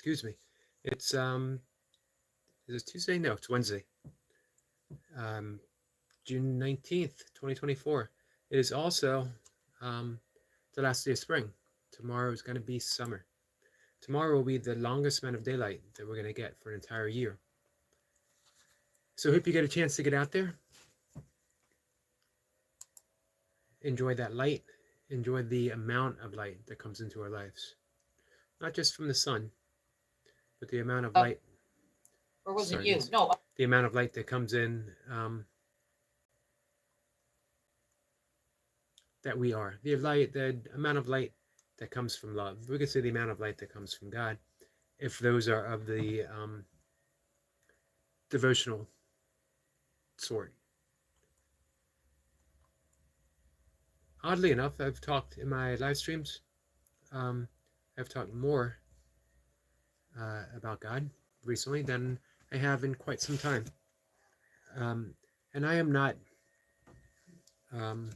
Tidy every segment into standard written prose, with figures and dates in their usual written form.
excuse me. It's is it Tuesday? No, it's Wednesday. Um, June 19th, 2024. It is also um, the last day of spring. Tomorrow is going to be summer. Tomorrow will be the longest amount of daylight that we're going to get for an entire year. So I hope you get a chance to get out there, enjoy that light, enjoy the amount of light that comes into our lives. Not just from the sun, but the amount of light. Or was it Sorry, you? guys. No. The amount of light that comes in that we are. The amount of light that comes from love. We could say the amount of light that comes from God, if those are of the devotional sort. Oddly enough, I've talked in my live streams. Um, I've talked more about God recently than I have in quite some time. And I am not. I'm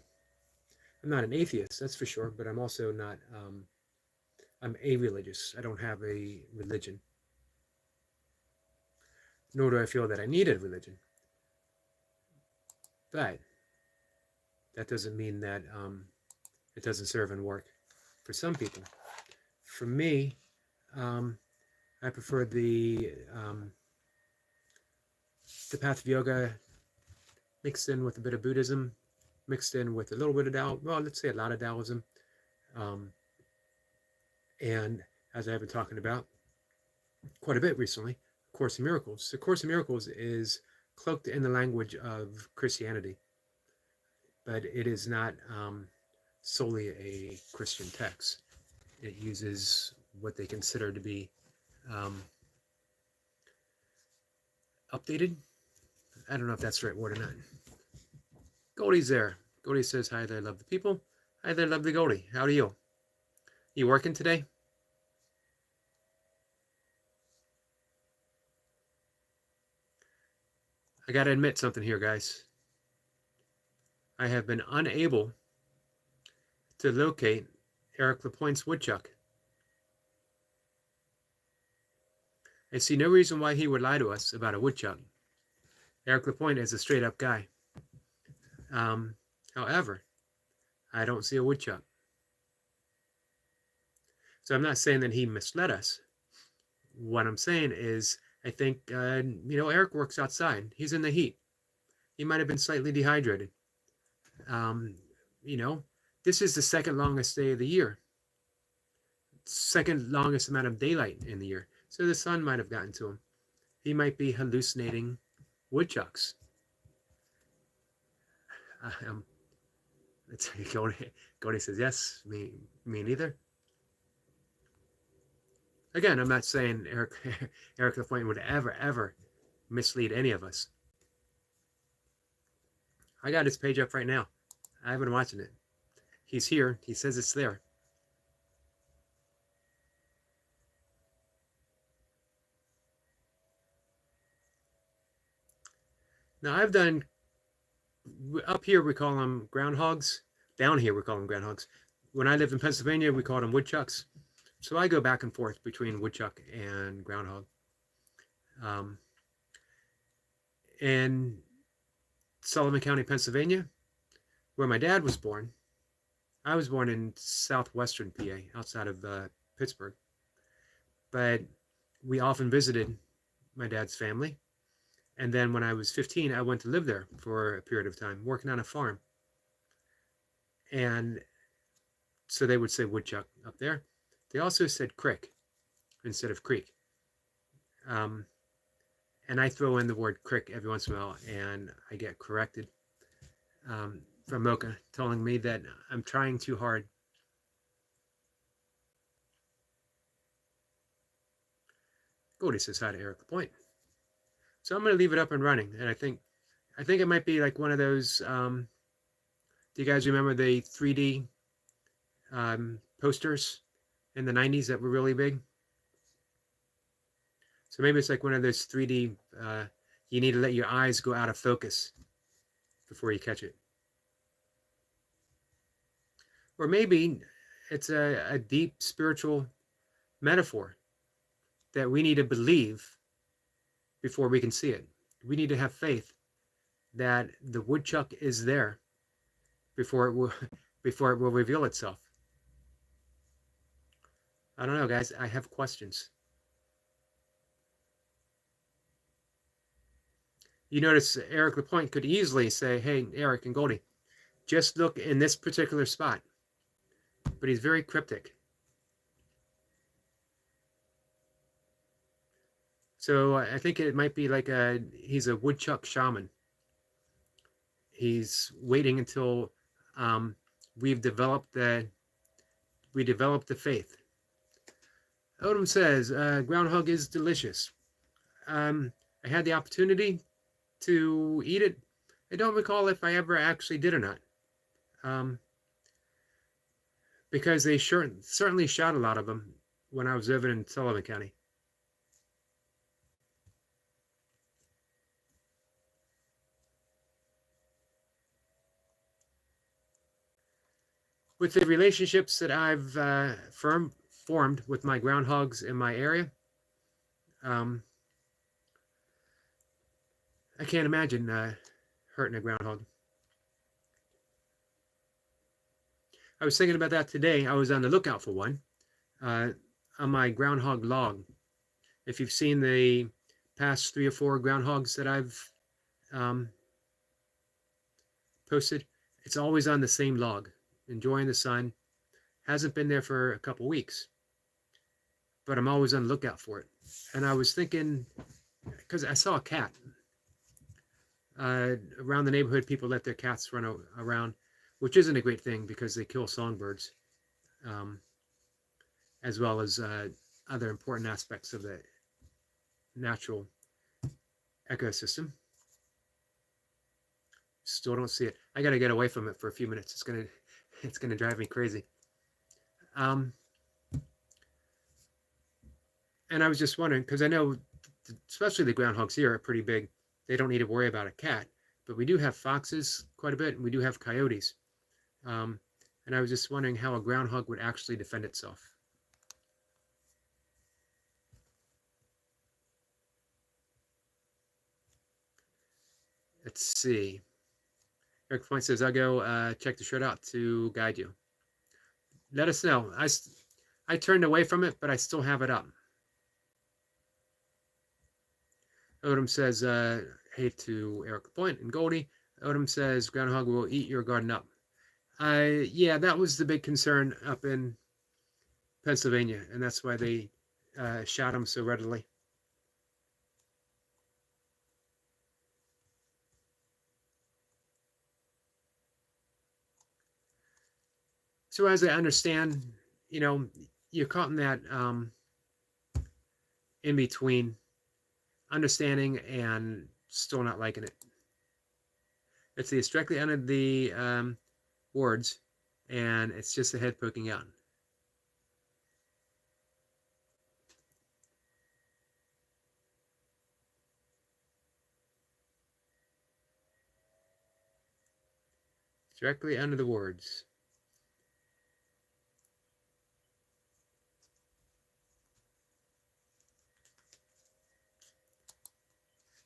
not an atheist, that's for sure. But I'm also not. I'm a-religious. I don't have a religion, nor do I feel that I need a religion. But that doesn't mean that it doesn't serve and work for some people. For me, I prefer the path of yoga mixed in with a bit of Buddhism, mixed in with a little bit of Tao. Well, let's say a lot of Taoism. And as I've been talking about quite a bit recently, Course in Miracles. The Course in Miracles is cloaked in the language of Christianity, but it is not solely a Christian text. It uses what they consider to be updated. I don't know if that's the right word or not. Goldie's there. Goldie says, hi there, love the people. Hi there, lovely Goldie. How are you? You working today? I gotta admit something here, guys. I have been unable to locate Eric Lapointe's woodchuck. I see no reason why he would lie to us about a woodchuck. Eric Lapointe is a straight up guy. However, I don't see a woodchuck. So I'm not saying that he misled us. What I'm saying is, I think, Eric works outside. He's in the heat. He might have been slightly dehydrated. This is the second longest day of the year. Second longest amount of daylight in the year. So the sun might have gotten to him. He might be hallucinating woodchucks. Cody says, yes, me neither. Again, I'm not saying Eric Lapointe would ever mislead any of us. I got his page up right now. I've been watching it. He's here. He says it's there. Now, I've done, up here we call them groundhogs. Down here we call them groundhogs. When I lived in Pennsylvania, we called them woodchucks. So I go back and forth between woodchuck and groundhog. In Sullivan County, Pennsylvania, where my dad was born, I was born in southwestern PA, outside of Pittsburgh. But we often visited my dad's family. And then when I was 15, I went to live there for a period of time, working on a farm. And so they would say woodchuck up there. They also said crick instead of creek. And I throw in the word crick every once in a while, and I get corrected from Mocha, telling me that I'm trying too hard. Goldie says hi to Eric Lapointe. So I'm going to leave it up and running, and I think it might be like one of those. Do you guys remember the 3D posters in the 90s that were really big? So maybe it's like one of those 3D. You need to let your eyes go out of focus before you catch it. Or maybe it's a deep spiritual metaphor that we need to believe before we can see it. We need to have faith that the woodchuck is there before it will before it will reveal itself. I don't know, guys. I have questions. You notice Eric Lapointe could easily say, hey, Eric and Goldie, just look in this particular spot. But he's very cryptic. So I think it might be like he's a woodchuck shaman. He's waiting until we develop the faith. Odom says, groundhog is delicious. I had the opportunity to eat it. I don't recall if I ever actually did or not. Because they certainly shot a lot of them when I was living in Sullivan County. With the relationships that I've formed with my groundhogs in my area, I can't imagine hurting a groundhog. I was thinking about that today. I was on the lookout for one on my groundhog log. If you've seen the past 3 or 4 groundhogs that I've posted, it's always on the same log, enjoying the sun. Hasn't been there for a couple weeks, but I'm always on the lookout for it. And I was thinking, because I saw a cat around the neighborhood, people let their cats run around, which isn't a great thing because they kill songbirds, as well as other important aspects of the natural ecosystem. Still don't see it. I got to get away from it for a few minutes. It's gonna drive me crazy. And I was just wondering, because I know, especially the groundhogs here are pretty big. They don't need to worry about a cat, but we do have foxes quite a bit, and we do have coyotes. And I was just wondering how a groundhog would actually defend itself. Let's see. Eric Point says, I'll go check the shirt out to guide you. Let us know. I turned away from it, but I still have it up. Odom says, hey to Eric Point and Goldie. Odom says, groundhog will eat your garden up. Yeah, that was the big concern up in Pennsylvania, and that's why they shot them so readily. So as I understand, you're caught in that in between understanding and still not liking it. It's directly under the words, and it's just the head poking out. Directly under the words.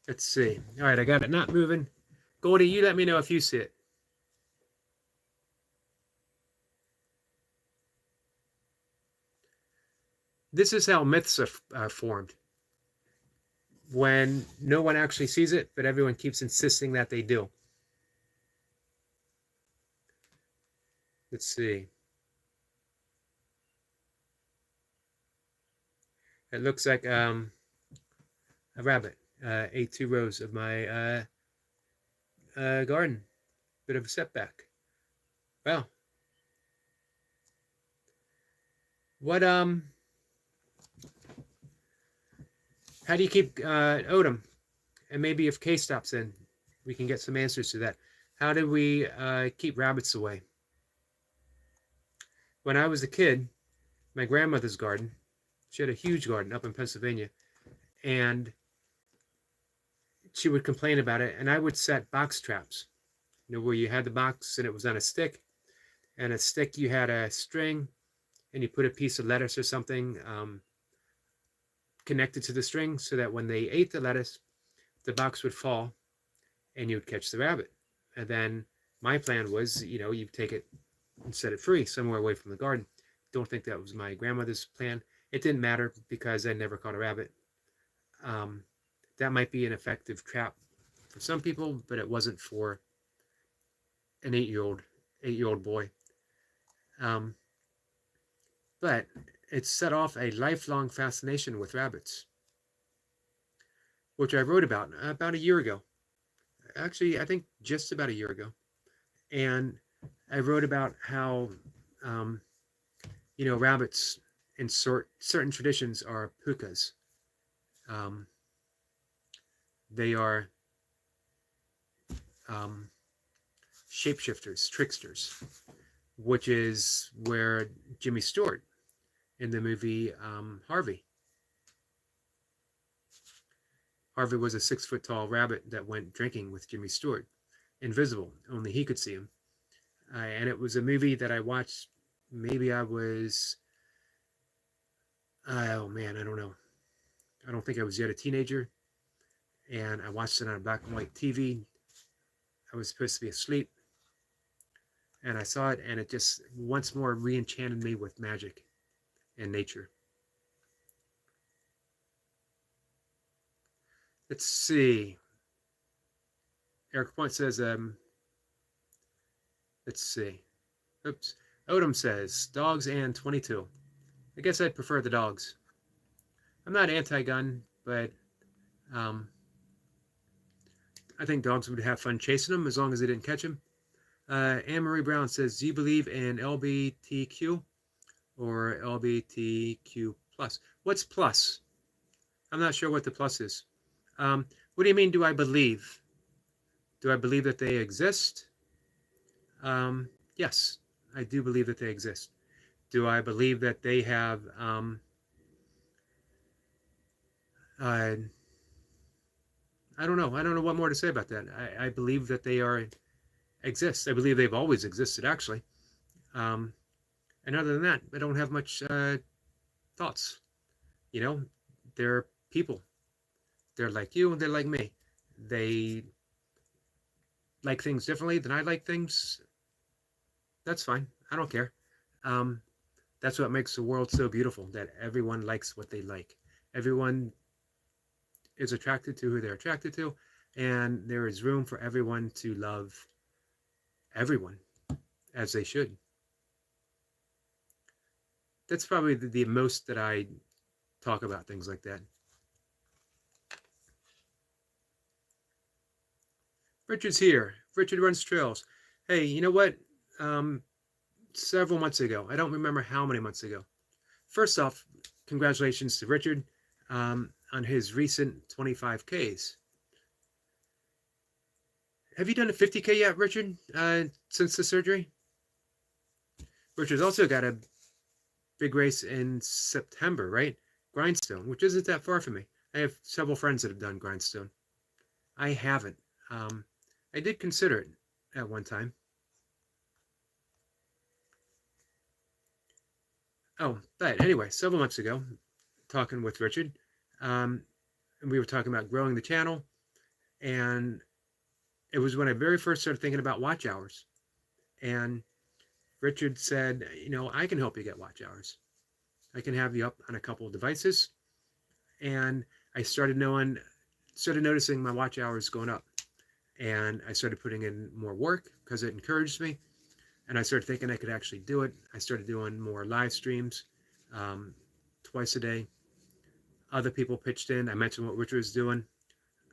Let's see. All right, I got it not moving. Goldie, you let me know if you see it. This is how myths are formed. When no one actually sees it, but everyone keeps insisting that they do. Let's see. It looks like a rabbit ate 2 rows of my garden. Bit of a setback. Well, what how do you keep Odom? And maybe if Kay stops in, we can get some answers to that. How do we keep rabbits away? When I was a kid, my grandmother's garden, she had a huge garden up in Pennsylvania, and she would complain about it, and I would set box traps, where you had the box and it was on a stick, and a stick you had a string, and you put a piece of lettuce or something connected to the string so that when they ate the lettuce, the box would fall and you would catch the rabbit. And then my plan was, you take it and set it free somewhere away from the garden. Don't think that was my grandmother's plan. It didn't matter because I never caught a rabbit. Um, that might be an effective trap for some people, but it wasn't for an eight-year-old boy. Um, but it set off a lifelong fascination with rabbits, which I wrote about a year ago. Actually, I think just about a year ago. And I wrote about how, um, rabbits in certain traditions are pukas. Um, they are um, shapeshifters, tricksters, which is where Jimmy Stewart in the movie Harvey. Harvey was a 6-foot tall rabbit that went drinking with Jimmy Stewart, invisible, only he could see him. And it was a movie that I watched. Maybe I was, oh man, I don't know. I don't think I was yet a teenager. And I watched it on a black and white TV. I was supposed to be asleep. And I saw it, and it just once more re-enchanted me with magic and nature. Let's see. Eric Point says, let's see. Oops. Odom says, dogs and 22. I guess I'd prefer the dogs. I'm not anti-gun, but I think dogs would have fun chasing them as long as they didn't catch them. Anne-Marie Brown says, do you believe in LBTQ or LBTQ plus? What's plus? I'm not sure what the plus is. What do you mean, do I believe? Do I believe that they exist? Yes, I do believe that they exist. Do I believe that they have I don't know. I don't know what more to say about that. I believe that they exist. I believe they've always existed, actually. And other than that, I don't have much thoughts. They're people. They're like you, and they're like me. They like things differently than I like things. That's fine. I don't care. That's what makes the world so beautiful, that everyone likes what they like. Everyone is attracted to who they're attracted to, and there is room for everyone to love everyone as they should. That's probably the most that I talk about things like that. Richard's here. Richard runs trails. Hey, you know what? Several months ago, I don't remember how many months ago. First off, congratulations to Richard on his recent 25Ks. Have you done a 50K yet, Richard, since the surgery? Richard's also got a big race in September, right? Grindstone, which isn't that far from me. I have several friends that have done Grindstone. I haven't. I did consider it at one time. Oh, but anyway, several months ago, talking with Richard, and we were talking about growing the channel, and it was when I very first started thinking about watch hours. And Richard said, I can help you get watch hours. I can have you up on a couple of devices. And I started noticing my watch hours going up. And I started putting in more work because it encouraged me. And I started thinking I could actually do it. I started doing more live streams twice a day. Other people pitched in. I mentioned what Richard was doing.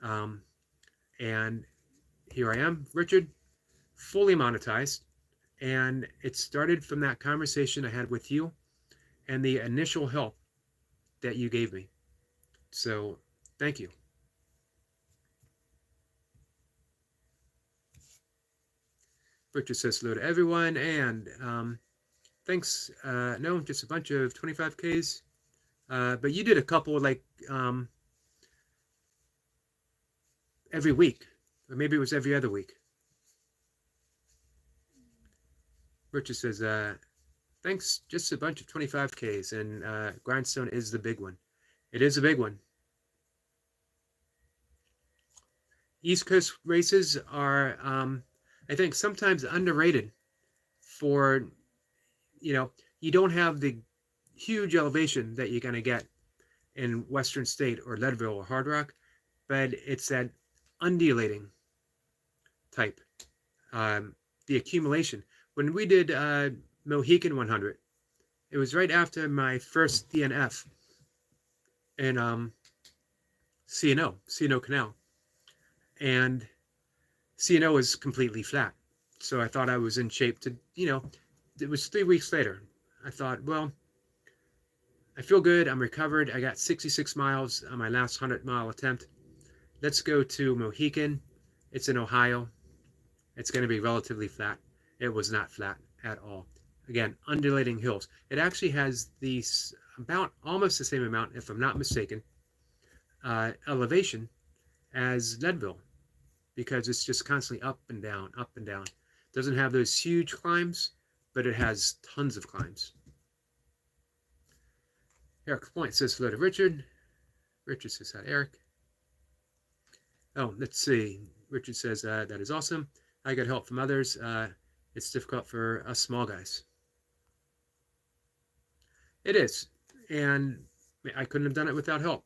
And here I am, Richard, fully monetized. And it started from that conversation I had with you and the initial help that you gave me. So thank you. Richard says hello to everyone, and thanks. No, just a bunch of 25Ks. But you did a couple like every week, or maybe it was every other week. Richard says, thanks, just a bunch of 25Ks, and Grindstone is the big one. It is a big one. East Coast races are, I think, sometimes underrated for, you don't have the huge elevation that you're going to get in Western State or Leadville or Hard Rock, but it's that undulating type, the accumulation. When we did Mohican 100, it was right after my first DNF in C&O Canal, and C&O was completely flat. So I thought I was in shape to, it was 3 weeks later. I thought, well, I feel good. I'm recovered. I got 66 miles on my last 100-mile attempt. Let's go to Mohican. It's in Ohio. It's going to be relatively flat. It was not flat at all. Again, undulating hills. It actually has these about almost the same amount, if I'm not mistaken, elevation as Leadville, because it's just constantly up and down, up and down. It doesn't have those huge climbs, but it has tons of climbs. Eric Point says hello to Richard. Richard says hi to Eric. Oh, let's see. Richard says that is awesome. I get help from others. It's difficult for us small guys. It is. And I couldn't have done it without help.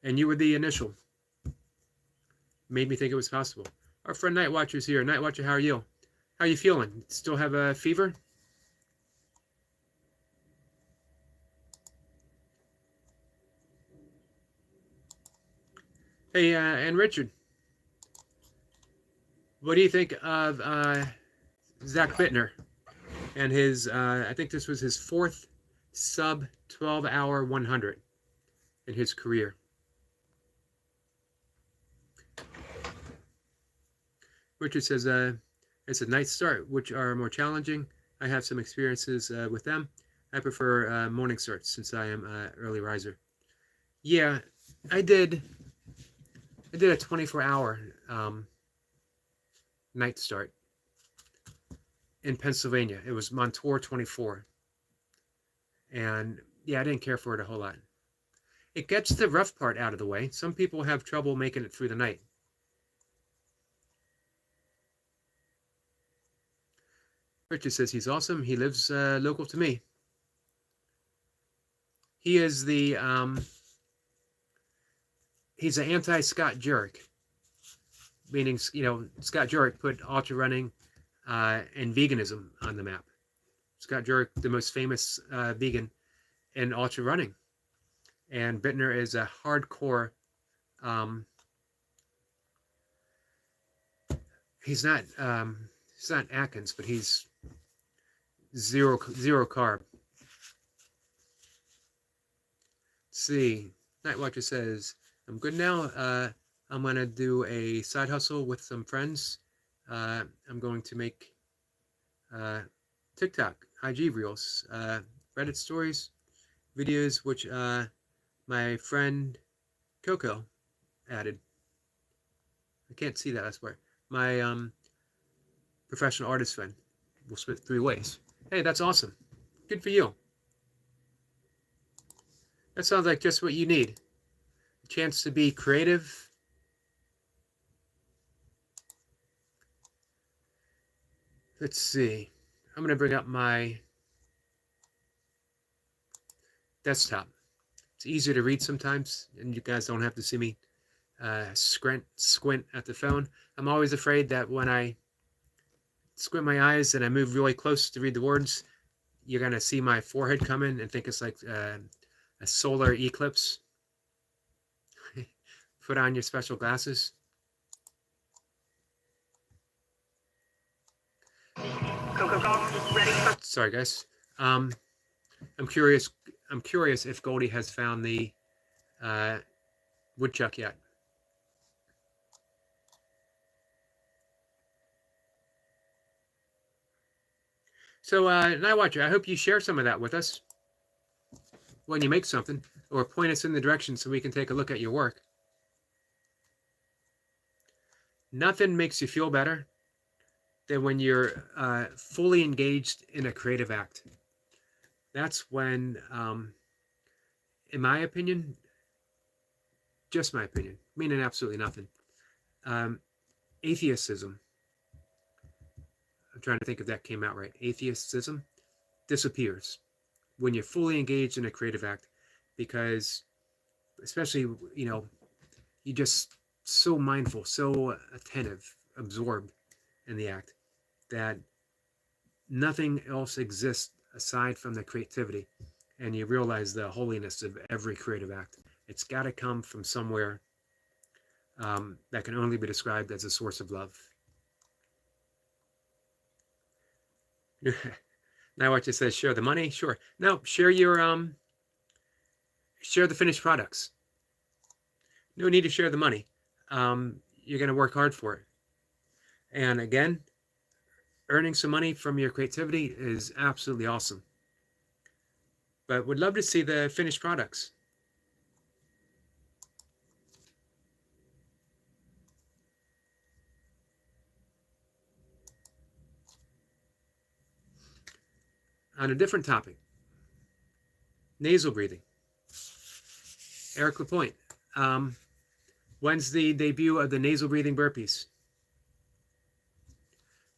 And you were the initial. Made me think it was possible. Our friend Night Watcher's here. Night Watcher, how are you? How are you feeling? Still have a fever? Hey, and Richard, what do you think of Zach Bittner and his, I think this was his 4th sub 12-hour 100 in his career? Richard says, it's a night start, which are more challenging. I have some experiences with them. I prefer morning starts since I am an early riser. Yeah, I did a 24-hour night start in Pennsylvania. It was Montour 24. And yeah, I didn't care for it a whole lot. It gets the rough part out of the way. Some people have trouble making it through the night. Richard says he's awesome. He lives local to me. He is the he's an anti-Scott Jurek, meaning, Scott Jurek put ultra running and veganism on the map. Scott Jurek, the most famous vegan in ultra running, and Bittner is a hardcore. He's not Atkins, but he's zero carb. Let's see. Night Watcher says, I'm good now. I'm going to do a side hustle with some friends. I'm going to make TikTok, IG Reels, Reddit stories, videos, which my friend Coco added. I can't see that, I swear. My professional artist friend. We'll split 3 ways. Hey, that's awesome. Good for you. That sounds like just what you need. A chance to be creative. Let's see. I'm going to bring up my desktop. It's easier to read sometimes, and you guys don't have to see me squint at the phone. I'm always afraid that when I squint my eyes and I move really close to read the words, you're going to see my forehead come in and think it's like a solar eclipse. Put on your special glasses. Sorry, guys. I'm curious if Goldie has found the woodchuck yet. So, Night Watcher, I hope you share some of that with us when you make something, or point us in the direction so we can take a look at your work. Nothing makes you feel better than when you're fully engaged in a creative act. That's when in my opinion, just my opinion, meaning absolutely nothing, um, atheism, I'm trying to think if that came out right, atheism disappears when you're fully engaged in a creative act, because especially, you're just so mindful, so attentive, absorbed in the act, that nothing else exists aside from the creativity, and you realize the holiness of every creative act. It's got to come from somewhere that can only be described as a source of love. Now what you says, share the money? Sure. No, share the finished products. No need to share the money. You're going to work hard for it. And again, earning some money from your creativity is absolutely awesome. But would love to see the finished products. On a different topic, nasal breathing. Eric Lapointe. When's the debut of the nasal breathing burpees?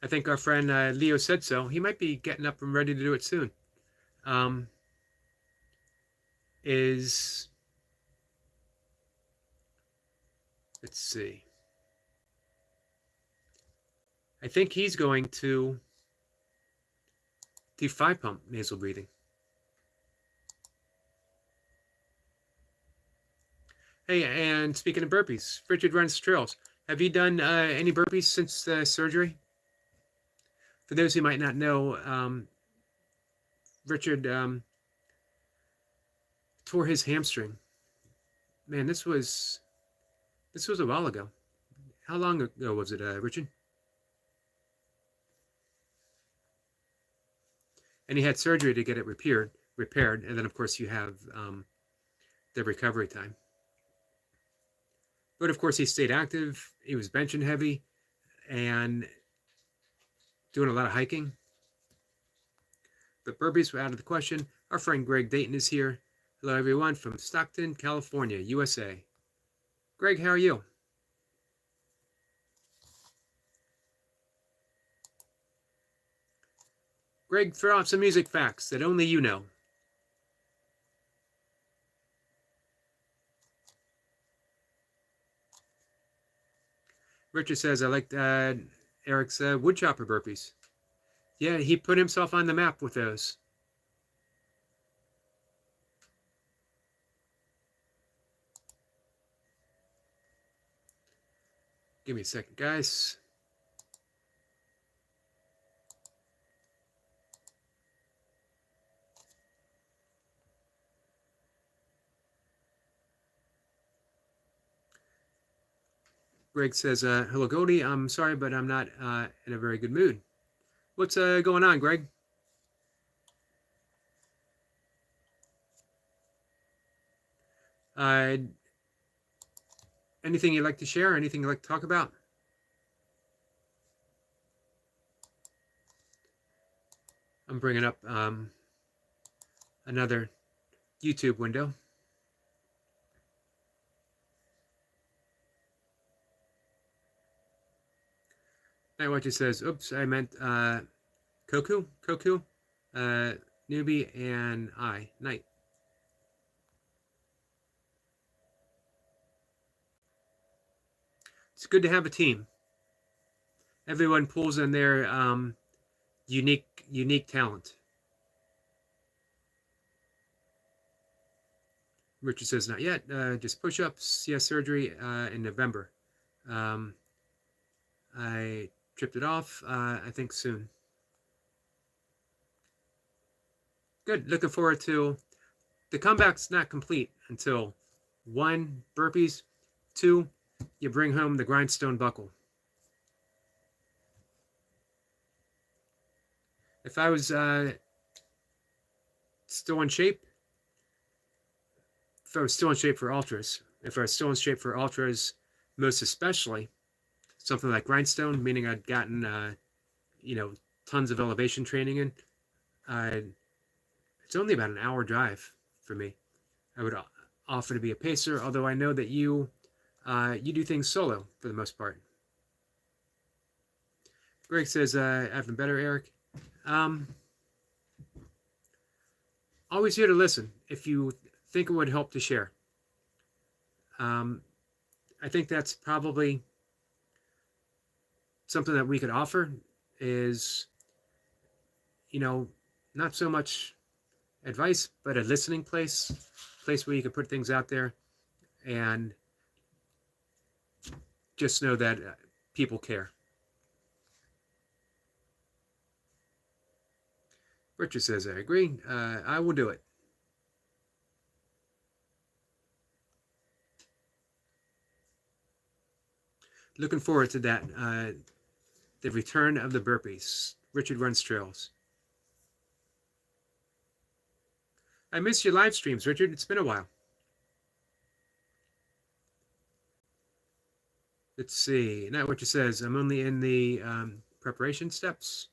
I think our friend Leo said so. He might be getting up and ready to do it soon. Let's see. I think he's going to do 5-pump nasal breathing. Hey, and speaking of burpees, Richard runs trails. Have you done any burpees since the surgery? For those who might not know, Richard tore his hamstring. Man, this was a while ago. How long ago was it, Richard? And he had surgery to get it repaired, and then of course you have the recovery time. But of course he stayed active. He was benching heavy and doing a lot of hiking. But burpees were out of the question. Our friend Greg Dayton is here. Hello everyone from Stockton, California, USA. Greg, how are you? Greg, throw out some music facts that only you know. Richard says, I like Eric's woodchopper burpees. Yeah, he put himself on the map with those. Give me a second, guys. Greg says, hello, Goldie. I'm sorry, but I'm not in a very good mood. What's going on, Greg? Anything you'd like to share? Anything you'd like to talk about? I'm bringing up another YouTube window. Night Watcher says, oops, I meant Koku, Newbie, and I. Night. It's good to have a team. Everyone pulls in their unique talent. Richard says, not yet, just push-ups. Yes, surgery in November. I tripped it off, I think soon. Good, looking forward to, the comeback's not complete until 1, burpees, 2, you bring home the grindstone buckle. If I was still in shape, if I was still in shape for ultras, most especially something like grindstone, meaning I'd gotten tons of elevation training in, it's only about an hour drive for me. I would offer to be a pacer, although I know that you do things solo for the most part. Greg says, I've been better, Eric. Always here to listen if you think it would help to share. I think that's probably something that we could offer is, not so much advice, but a listening place where you can put things out there and just know that people care. Richard says, I agree. I will do it. Looking forward to that. The return of the burpees. Richard runs trails. I miss your live streams, Richard. It's been a while. Let's see. Not what you says. I'm only in the preparation steps.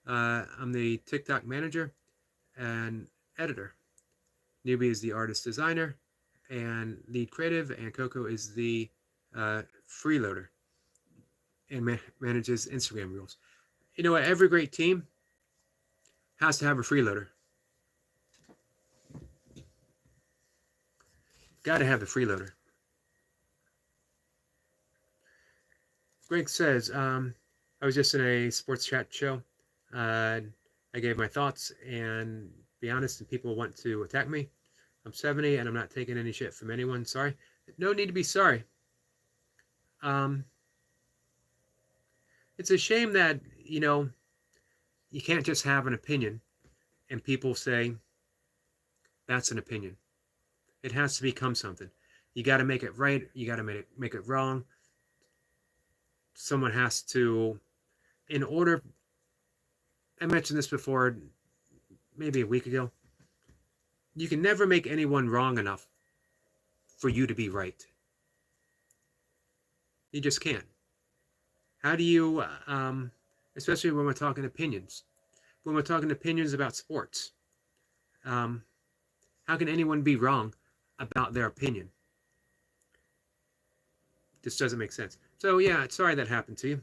I'm the TikTok manager and editor. Newbie is the artist designer and lead creative, and Coco is the freeloader and manages Instagram reels. You know what? Every great team has to have a freeloader. Got to have the freeloader. Greg says, I was just in a sports chat show. I gave my thoughts, and be honest, and people want to attack me. I'm 70 and I'm not taking any shit from anyone. Sorry. No need to be sorry. It's a shame that, you can't just have an opinion and people say that's an opinion. It has to become something. You got to make it right. You got to make it wrong. Someone has to, in order, I mentioned this before, maybe a week ago. You can never make anyone wrong enough for you to be right. You just can't. How do you, especially when we're talking opinions, when we're talking opinions about sports, how can anyone be wrong about their opinion? This doesn't make sense. So yeah, sorry that happened to you.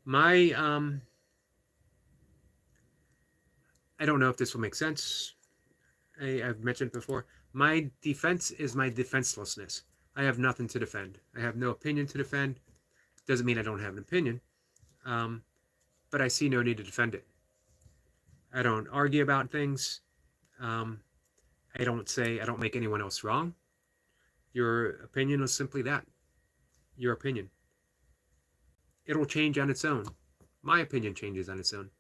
My, I don't know if this will make sense. I've mentioned before, my defense is my defenselessness. I have nothing to defend. I have no opinion to defend. Doesn't mean I don't have an opinion, but I see no need to defend it. I don't argue about things. I don't make anyone else wrong. Your opinion is simply that, your opinion. It'll change on its own. My opinion changes on its own.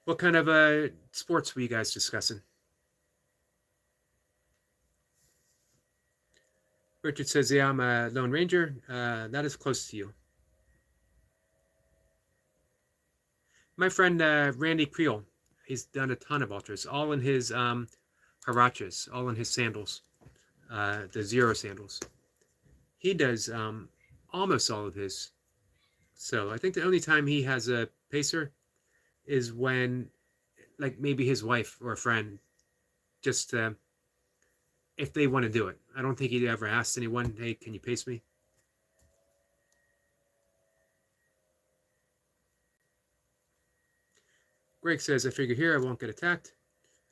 What kind of sports were you guys discussing? Richard says, yeah, I'm a Lone Ranger. That is close to you. My friend Randy Creel, he's done a ton of ultras, all in his harachas, all in his sandals, the Zero sandals. He does almost all of his. So I think the only time he has a pacer is when, like, maybe his wife or a friend, just if they want to do it. I don't think he'd ever asked anyone, hey, can you pace me? Greg says, I figure here I won't get attacked.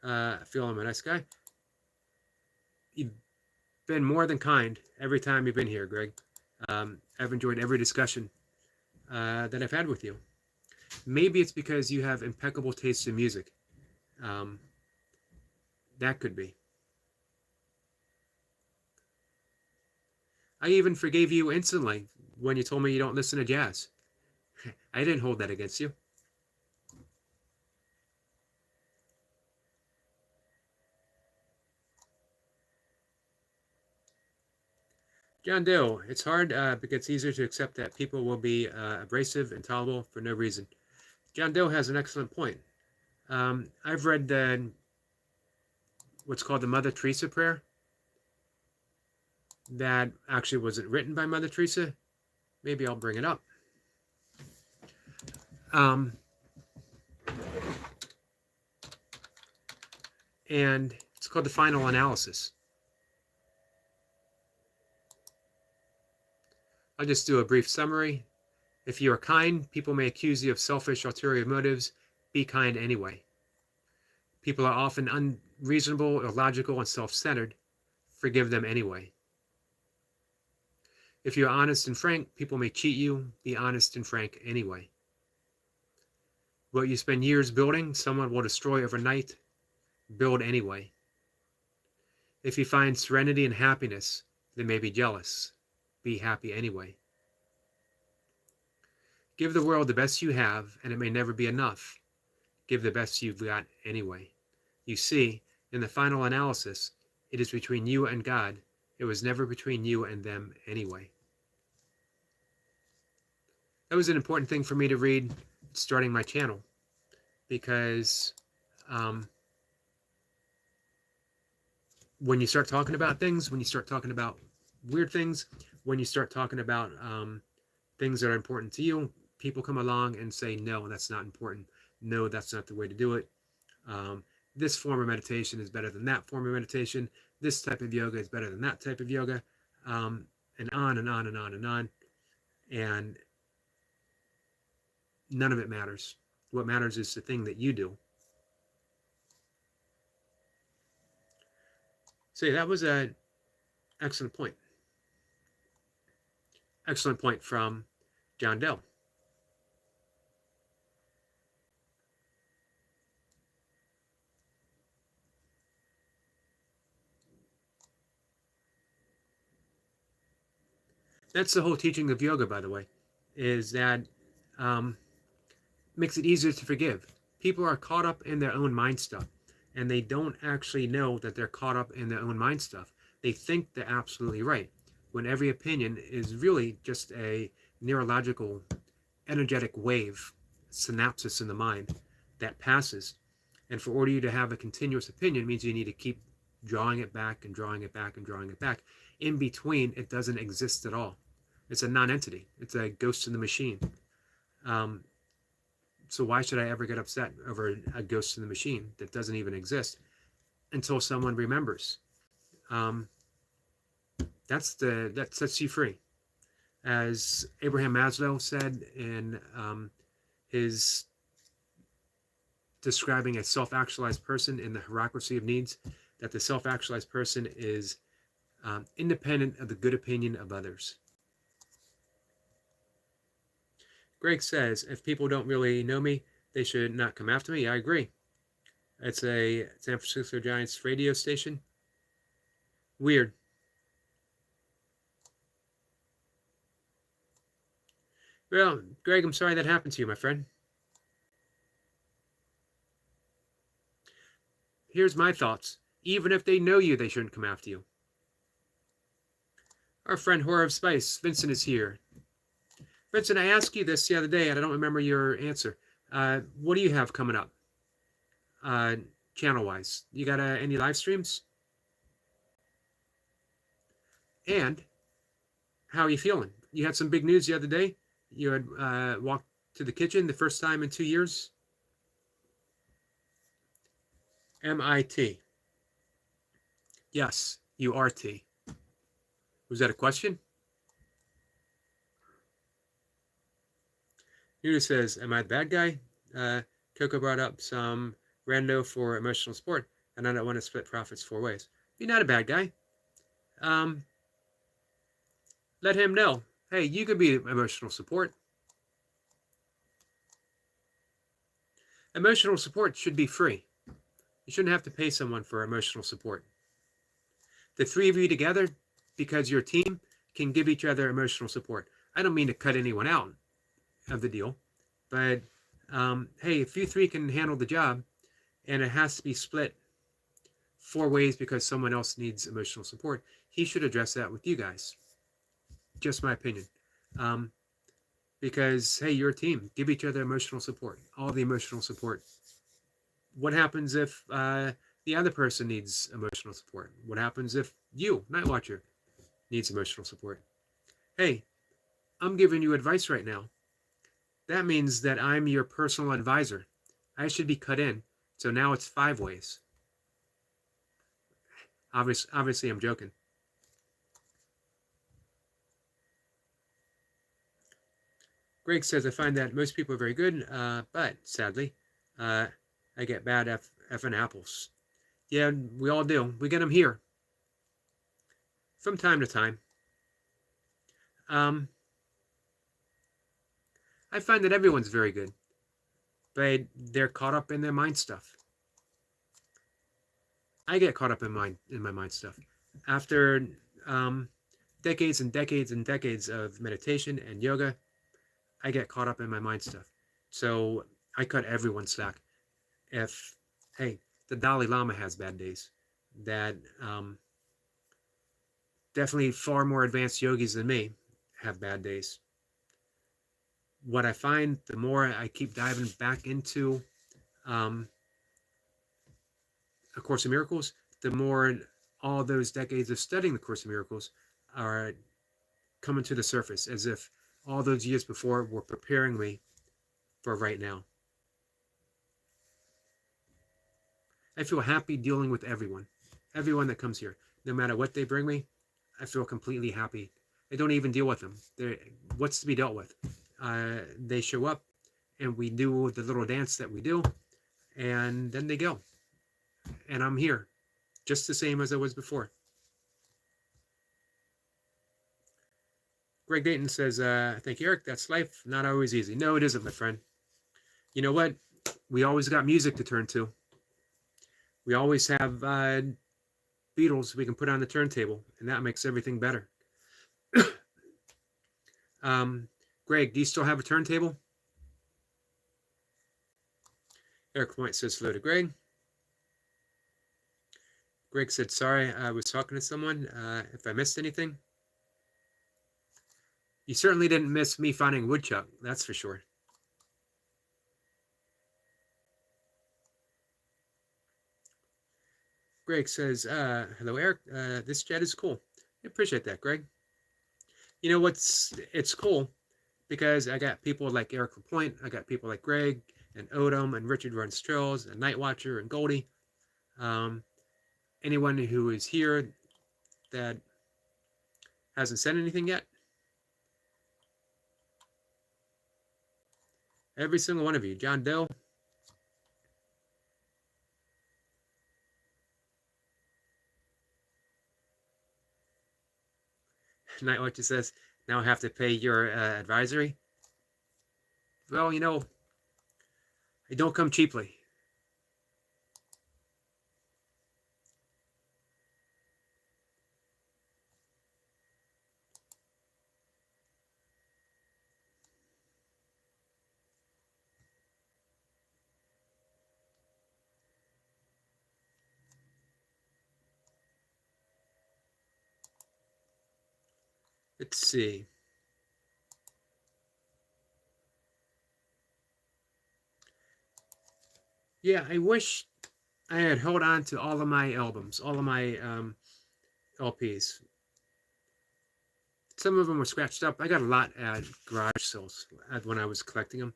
I feel I'm a nice guy. You've been more than kind every time you've been here, Greg. I've enjoyed every discussion that I've had with you. Maybe it's because you have impeccable taste in music. That could be. I even forgave you instantly when you told me you don't listen to jazz. I didn't hold that against you. John Doe, it's hard, but it's easier to accept that people will be abrasive and tolerable for no reason. John Doe has an excellent point. I've read what's called the Mother Teresa prayer. that actually wasn't written by Mother Teresa, maybe I'll bring it up. And it's called The Final Analysis. I'll just do a brief summary. If you are kind, people may accuse you of selfish, ulterior motives. Be kind anyway. People are often unreasonable, illogical, and self-centered. Forgive them anyway. If you are honest and frank, people may cheat you. Be honest and frank anyway. What you spend years building, someone will destroy overnight. Build anyway. If you find serenity and happiness, they may be jealous. Be happy anyway. Give the world the best you have, and it may never be enough. Give the best you've got anyway. You see, in the final analysis, it is between you and God. It was never between you and them anyway. That was an important thing for me to read starting my channel, because when you start talking about things, when you start talking about weird things, when you start talking about things that are important to you, people come along and say, no, that's not important. No, that's not the way to do it. This form of meditation is better than that form of meditation. This type of yoga is better than that type of yoga. And on and on and on and on. And none of it matters. What matters is the thing that you do. So that was an excellent point. Excellent point from John Doe. That's the whole teaching of yoga, by the way, is that makes it easier to forgive. People are caught up in their own mind stuff, and they don't actually know that they're caught up in their own mind stuff. They think they're absolutely right, when every opinion is really just a neurological, energetic wave, synapses in the mind that passes. And for order you to have a continuous opinion means you need to keep drawing it back and drawing it back and drawing it back. In between, it doesn't exist at all. It's a non-entity. It's a ghost in the machine. So why should I ever get upset over a ghost in the machine that doesn't even exist until someone remembers? That sets you free. As Abraham Maslow said in his describing a self-actualized person in the hierarchy of needs, that the self-actualized person is independent of the good opinion of others. Greg says, if people don't really know me, they should not come after me. I agree. It's a San Francisco Giants radio station. Weird. Well, Greg, I'm sorry that happened to you, my friend. Here's my thoughts. Even if they know you, they shouldn't come after you. Our friend Horror of Spice, Vincent, is here. Vincent, I asked you this the other day, and I don't remember your answer. What do you have coming up, channel-wise? You got any live streams? And how are you feeling? You had some big news the other day. You had walked to the kitchen the first time in 2 years. MIT. Yes, URT. Was that a question? Nuda says, am I the bad guy? Coco brought up some rando for emotional support, and I don't want to split profits 4 ways. You're not a bad guy. Let him know. Hey, you could be emotional support. Emotional support should be free. You shouldn't have to pay someone for emotional support. The 3 of you together, because you're a team, can give each other emotional support. I don't mean to cut anyone out of the deal, but hey, if you 3 can handle the job and it has to be split 4 ways because someone else needs emotional support, he should address that with you guys. Just my opinion. Because hey, you're a team. Give each other emotional support. All the emotional support. What happens if the other person needs emotional support? What happens if you, Night Watcher, needs emotional support. Hey, I'm giving you advice right now. That means that I'm your personal advisor. I should be cut in. So now it's 5 ways. Obviously, I'm joking. Greg says, I find that most people are very good, but sadly, I get bad effing apples. Yeah, we all do. We get them here from time to time. I find that everyone's very good, but they're caught up in their mind stuff. I get caught up in my mind stuff. After decades and decades and decades of meditation and yoga, I get caught up in my mind stuff. So I cut everyone slack. If, hey, the Dalai Lama has bad days. That definitely far more advanced yogis than me have bad days. What I find, the more I keep diving back into A Course in Miracles, the more all those decades of studying the Course in Miracles are coming to the surface, as if all those years before were preparing me for right now. I feel happy dealing with everyone that comes here. No matter what they bring me, I feel completely happy. I don't even deal with them. What's to be dealt with? They show up, and we do the little dance that we do, and then they go. And I'm here, just the same as I was before. Greg Dayton says, thank you, Eric. That's life. Not always easy. No, it isn't, my friend. You know what? We always got music to turn to. We always have Beatles we can put on the turntable, and that makes everything better. Greg, do you still have a turntable? Eric Point says hello to Greg. Greg said, sorry, I was talking to someone. If I missed anything. You certainly didn't miss me finding woodchuck, that's for sure. Greg says, hello, Eric. This jet is cool. I appreciate that, Greg. You know what's, it's cool because I got people like Eric Lapointe, I got people like Greg and Odom and Richard Runs Trails and Night Watcher and Goldie. Anyone who is here that hasn't said anything yet, every single one of you. John Doe. Night Watcher says, now I have to pay your advisory. Well, you know, I don't come cheaply. Let's see. Yeah, I wish I had held on to all of my albums, all of my LPs. Some of them were scratched up. I got a lot at garage sales when I was collecting them.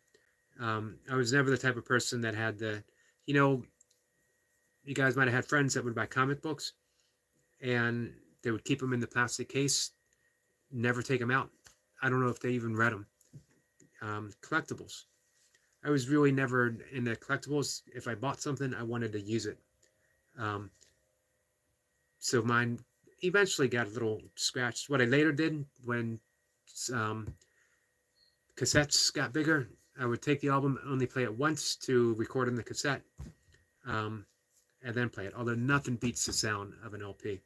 I was never the type of person that had the, you know, you guys might have had friends that would buy comic books and they would keep them in the plastic case, never take them out. I don't know if they even read them. Collectibles. I was really never into collectibles. If I bought something, I wanted to use it. So mine eventually got a little scratched. What I later did when cassettes got bigger, I would take the album, only play it once to record in the cassette, and then play it. Although nothing beats the sound of an LP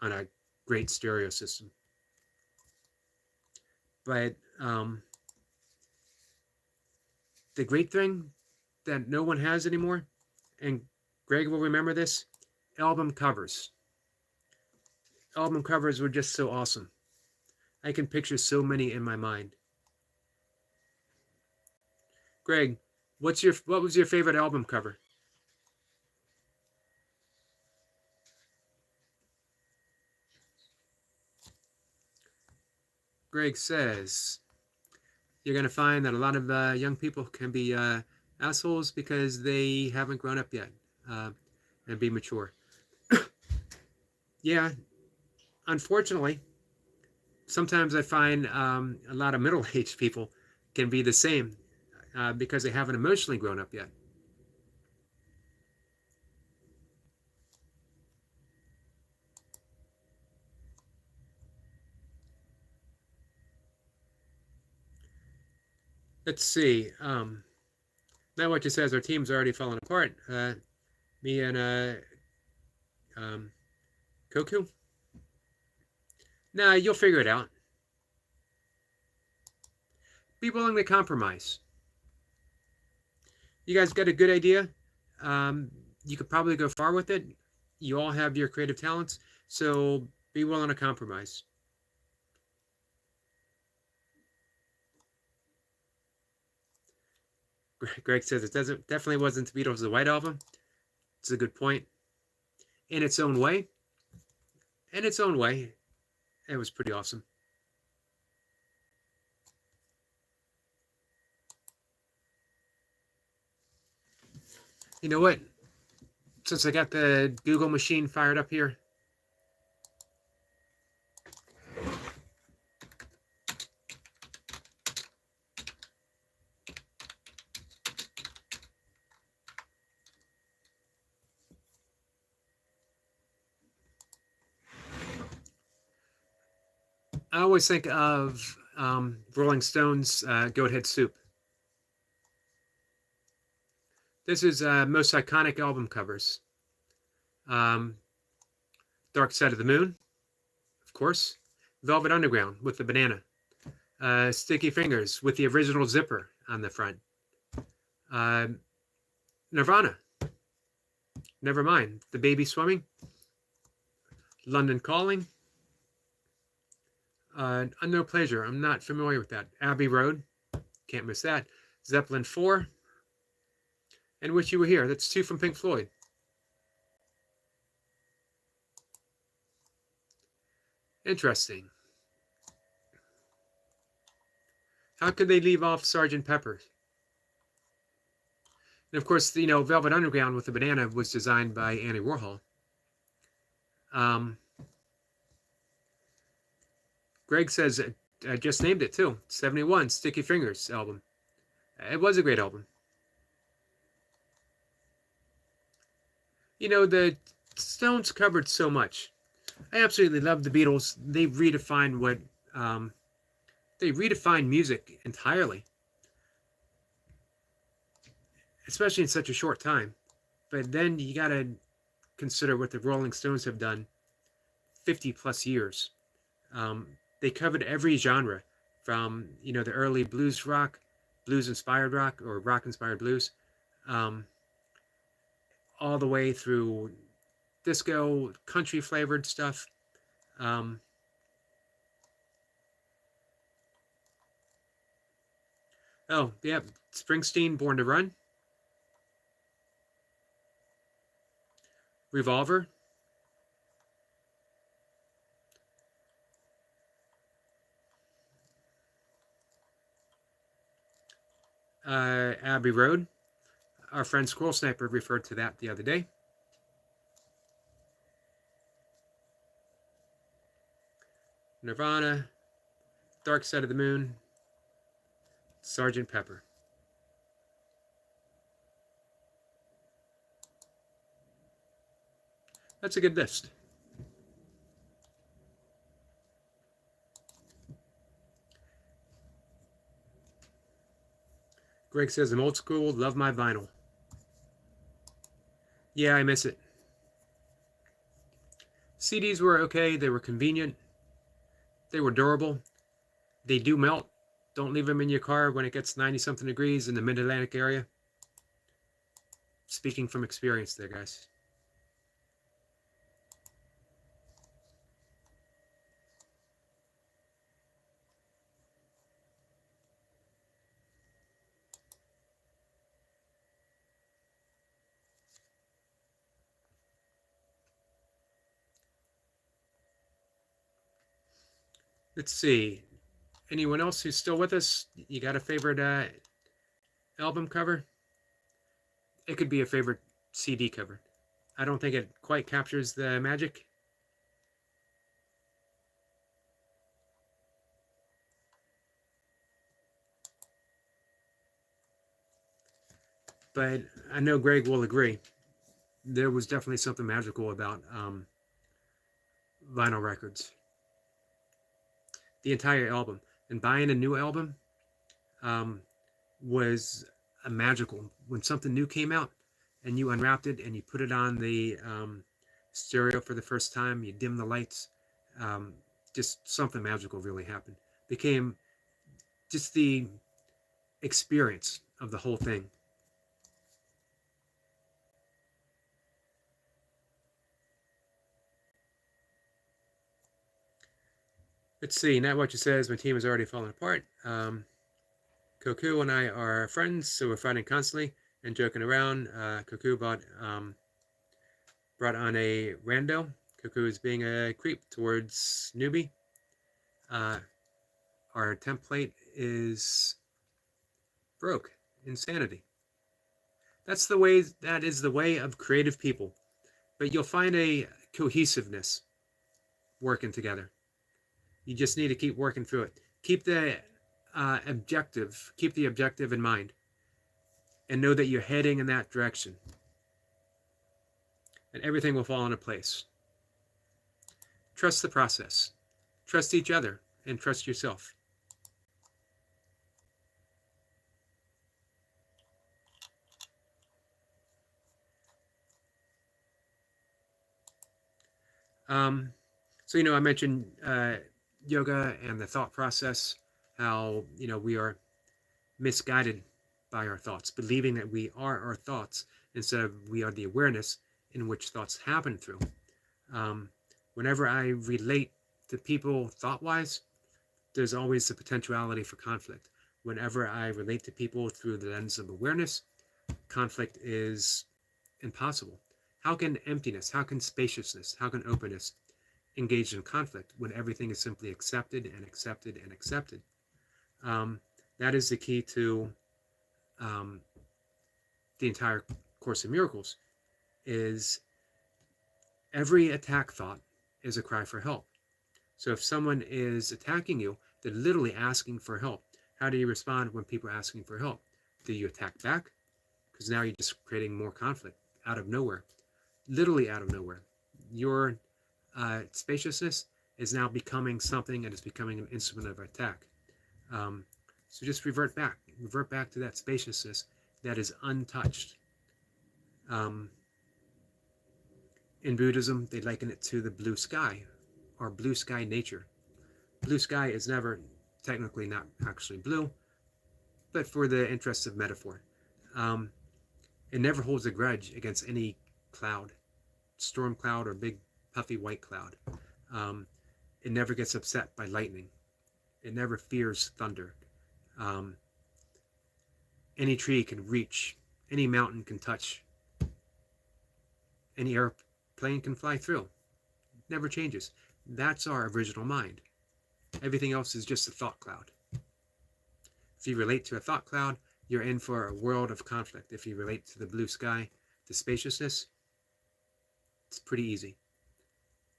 on a great stereo system. But the great thing that no one has anymore, and Greg will remember this, album covers. Album covers were just so awesome. I can picture so many in my mind. Greg, what was your favorite album cover? Greg says, you're going to find that a lot of young people can be assholes because they haven't grown up yet and be mature. Yeah, unfortunately, sometimes I find a lot of middle-aged people can be the same because they haven't emotionally grown up yet. Let's see. Now what you says, our team's already falling apart. Me and Koku. Nah, you'll figure it out. Be willing to compromise. You guys got a good idea. You could probably go far with it. You all have your creative talents, so be willing to compromise. Greg says it definitely wasn't the Beatles' White Album. It's a good point. In its own way, it was pretty awesome. You know what? Since I got the Google machine fired up here, I always think of Rolling Stones' Goat Head Soup. This is most iconic album covers. Dark Side of the Moon, of course. Velvet Underground with the banana. Sticky Fingers with the original zipper on the front. Nirvana. Nevermind. The Baby Swimming. London Calling. Unknown Pleasure. I'm not familiar with that. Abbey Road. Can't miss that. Zeppelin 4. And Wish You Were Here. That's 2 from Pink Floyd. Interesting. How could they leave off Sgt. Pepper? And of course, Velvet Underground with the banana was designed by Andy Warhol. Greg says, I just named it too. 71, Sticky Fingers album. It was a great album. The Stones covered so much. I absolutely love the Beatles. They redefined music entirely, especially in such a short time. But then you got to consider what the Rolling Stones have done 50 plus years. They covered every genre from, the early blues rock, blues inspired rock, or rock inspired blues, all the way through disco, country flavored stuff. Oh, yeah, Springsteen, Born to Run. Revolver. Abbey Road. Our friend Squirrel Sniper referred to that the other day. Nirvana, Dark Side of the Moon, Sgt. Pepper. That's a good list. Greg says, I'm old school, love my vinyl. Yeah, I miss it. CDs were okay, they were convenient, they were durable, they do melt. Don't leave them in your car when it gets 90-something degrees in the mid-Atlantic area. Speaking from experience there, guys. Let's see. Anyone else who's still with us? You got a favorite album cover? It could be a favorite CD cover. I don't think it quite captures the magic. But I know Greg will agree. There was definitely something magical about vinyl records. The entire album. And buying a new album was a magical. When something new came out and you unwrapped it and you put it on the stereo for the first time, you dim the lights, just something magical really happened. Became just the experience of the whole thing. Let's see. Not what you says. My team is already falling apart. Koku and I are friends, so we're fighting constantly and joking around. Koku brought on a rando. Koku is being a creep towards newbie. Our template is broke. Insanity. That is the way of creative people. But you'll find a cohesiveness working together. You just need to keep working through it. Keep the objective in mind, and know that you're heading in that direction, and everything will fall into place. Trust the process, trust each other, and trust yourself. So I mentioned yoga and the thought process, how we are misguided by our thoughts, believing that we are our thoughts instead of we are the awareness in which thoughts happen through. Whenever I relate to people thought-wise, there's always the potentiality for conflict. Whenever I relate to people through the lens of awareness, conflict is impossible. How can emptiness, how can spaciousness, how can openness engage in conflict when everything is simply accepted and accepted and accepted? That is the key to the entire Course in Miracles. Is every attack thought is a cry for help. So if someone is attacking you, they're literally asking for help. How do you respond when people are asking for help? Do you attack back? Because now you're just creating more conflict out of nowhere, literally out of nowhere. Your spaciousness is now becoming something, and it's becoming an instrument of attack. So just revert back to that spaciousness that is untouched. In Buddhism, they liken it to the blue sky, or blue sky nature. Blue sky is never technically not actually blue, but for the interest of metaphor, it never holds a grudge against any cloud, storm cloud or big puffy white cloud. It never gets upset by lightning. It never fears thunder. Any tree can reach, any mountain can touch, any airplane can fly through. It never changes. That's our original mind. Everything else is just a thought cloud. If you relate to a thought cloud, you're in for a world of conflict. If you relate to the blue sky, the spaciousness, it's pretty easy.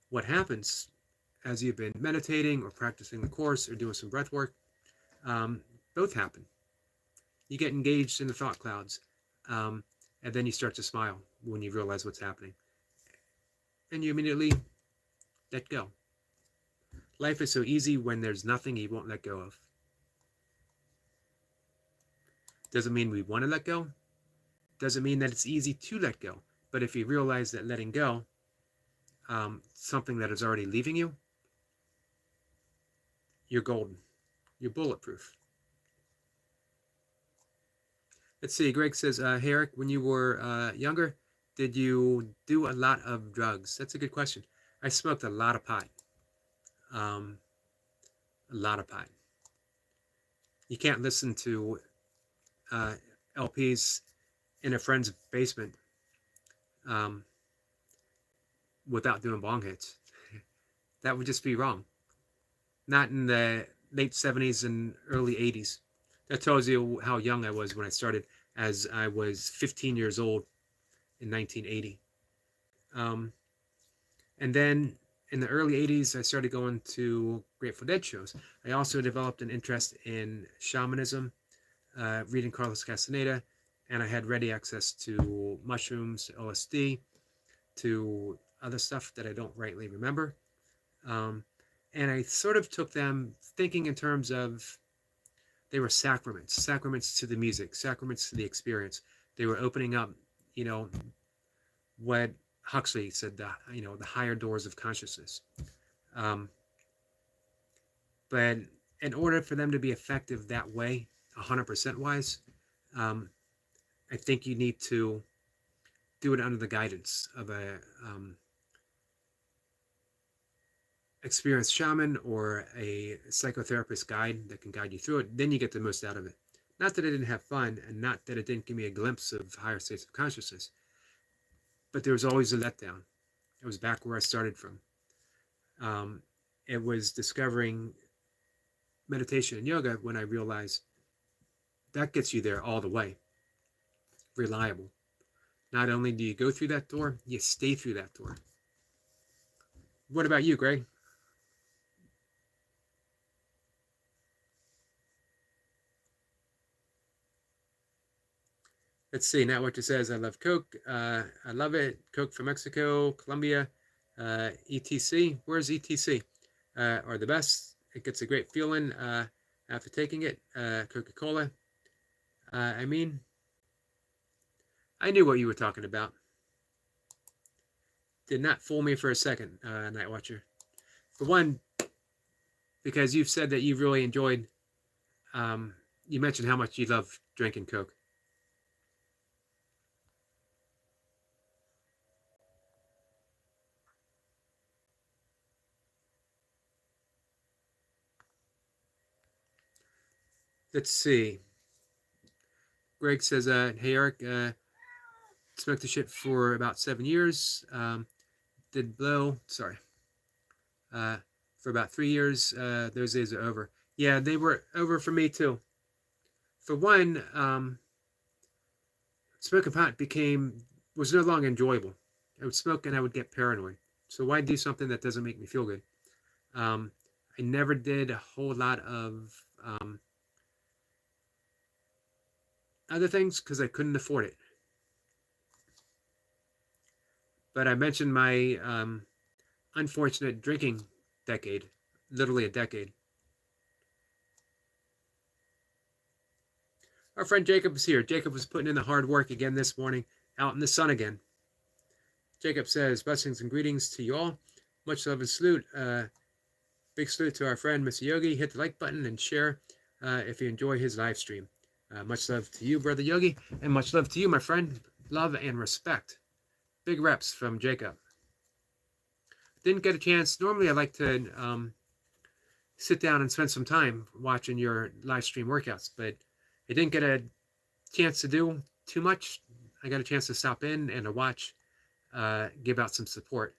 What happens as you've been meditating or practicing the Course or doing some breath work, both happen. You get engaged in the thought clouds, and then you start to smile when you realize what's happening. And you immediately let go. Life is so easy when there's nothing you won't let go of. Doesn't mean we want to let go. Doesn't mean that it's easy to let go. But if you realize that letting go, something that is already leaving you, you're golden. You're bulletproof. Let's see. Greg says, hey Eric, when you were younger, did you do a lot of drugs? That's a good question. I smoked a lot of pot. A lot of pot. You can't listen to LPs in a friend's basement without doing bong hits. That would just be wrong. Not in the late 70s and early 80s. That tells you how young I was when I started, as I was 15 years old in 1980. Um, and then in the early 80s, I started going to Grateful Dead shows. I also developed an interest in shamanism, reading Carlos Castaneda, and I had ready access to mushrooms, LSD, to other stuff that I don't rightly remember. Um, and I sort of took them thinking in terms of they were sacraments to the music, sacraments to the experience. They were opening up, you know, what Huxley said, the higher doors of consciousness. Um, but in order for them to be effective that way, 100% wise, um, I think you need to do it under the guidance of a experienced shaman or a psychotherapist guide that can guide you through it. Then you get the most out of it. Not that I didn't have fun, and not that it didn't give me a glimpse of higher states of consciousness, but there was always a letdown. It was back where I started from. Um, it was discovering meditation and yoga when I realized that gets you there all the way. Reliable. Not only do you go through that door, you stay through that door. What about you, Greg? Let's see. Now what it says. I love Coke. I love it. Coke from Mexico, Colombia, etc. Where's etc? Are the best. It gets a great feeling after taking it. Coca-Cola. I mean, I knew what you were talking about. Did not fool me for a second, Night Watcher. For one, because you've said that you really enjoyed. You mentioned how much you love drinking Coke. Let's see. Greg says, hey, Eric, smoked the shit for about 7 years. Did blow, sorry, for about 3 years. Those days are over. Yeah, they were over for me too. For one, smoking pot was no longer enjoyable. I would smoke and I would get paranoid. So why do something that doesn't make me feel good? I never did a whole lot of other things because I couldn't afford it. But I mentioned my unfortunate drinking decade, literally a decade. Our friend Jacob is here. Jacob was putting in the hard work again this morning, out in the sun again. Jacob says, blessings and greetings to you all. Much love and salute. Big salute to our friend, Mr. Yogi. Hit the like button and share if you enjoy his live stream. Much love to you, Brother Yogi, and much love to you, my friend. Love and respect. Big reps from Jacob. Didn't get a chance. Normally I like to sit down and spend some time watching your live stream workouts, but I didn't get a chance to do too much. I got a chance to stop in and to watch, give out some support.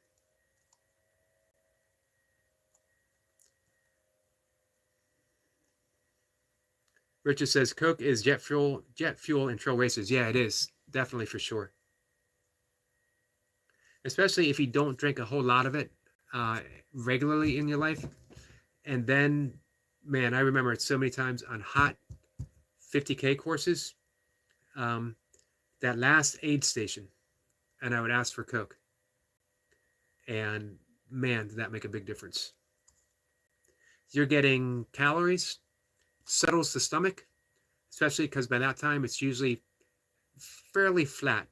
Richard says Coke is jet fuel in trail races. Yeah, it is. Definitely, for sure. Especially if you don't drink a whole lot of it regularly in your life. And then, man, I remember it so many times on hot 50K courses. That last aid station, and I would ask for Coke. And man, did that make a big difference. You're getting calories, settles the stomach, especially because by that time it's usually fairly flat,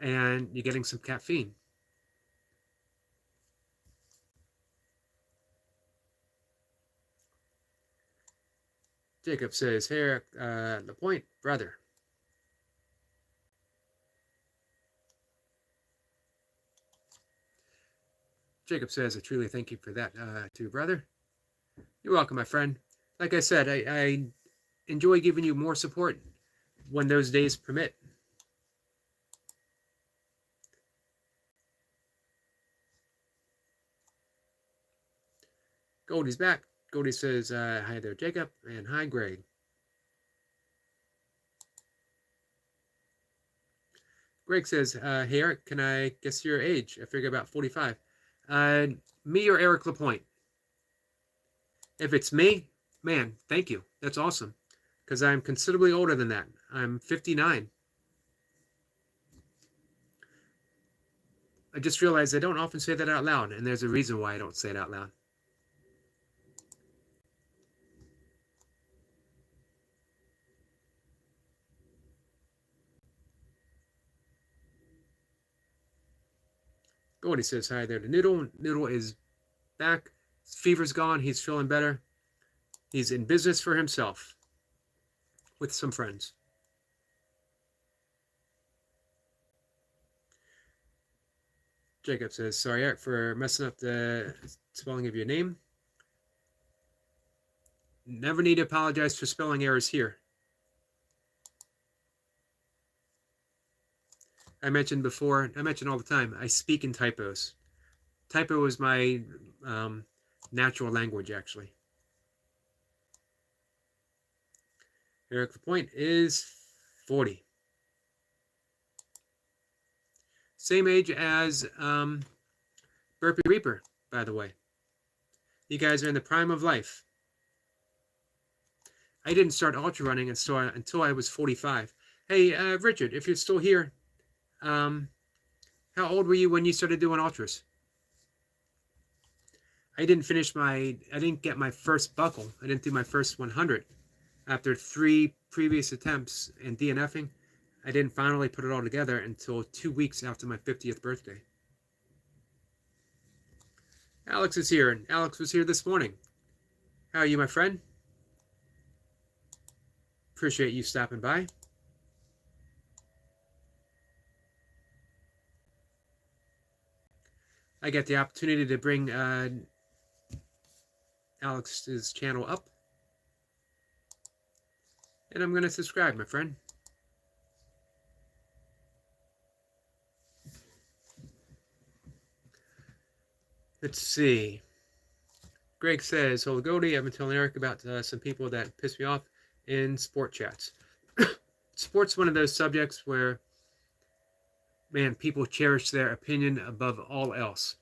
and you're getting some caffeine. Jacob says, here, the point, brother. Jacob says, I truly thank you for that, too, brother. You're welcome, my friend. Like I said, I enjoy giving you more support when those days permit. Goldie's back. Goldie says, hi there, Jacob, and hi, Greg. Greg says, hey, Eric, can I guess your age? I figure about 45. Uh, Me or Eric LaPointe? If it's me, man, thank you. That's awesome. Because I'm considerably older than that. I'm 59. I just realized I don't often say that out loud, and there's a reason why I don't say it out loud. Goldie says hi there to Noodle. Noodle is back. His fever's gone. He's feeling better. He's in business for himself with some friends. Jacob says, sorry, Eric, for messing up the spelling of your name. Never need to apologize for spelling errors here. I mentioned before, I mention all the time, I speak in typos. Typo is my natural language, actually. Eric LaPointe is 40. Same age as Burpee Reaper, by the way. You guys are in the prime of life. I didn't start ultra running until I was 45. Hey, Richard, if you're still here, how old were you when you started doing ultras? I didn't get my first buckle. I didn't do my first 100. After 3 previous attempts and DNFing, I didn't finally put it all together until 2 weeks after my 50th birthday. Alex is here, and Alex was here this morning. How are you, my friend? Appreciate you stopping by. I get the opportunity to bring Alex's channel up. And I'm going to subscribe, my friend. Let's see. Greg says, hello, Goldie. I've been telling Eric about some people that piss me off in sport chats. Sport's one of those subjects where, man, people cherish their opinion above all else.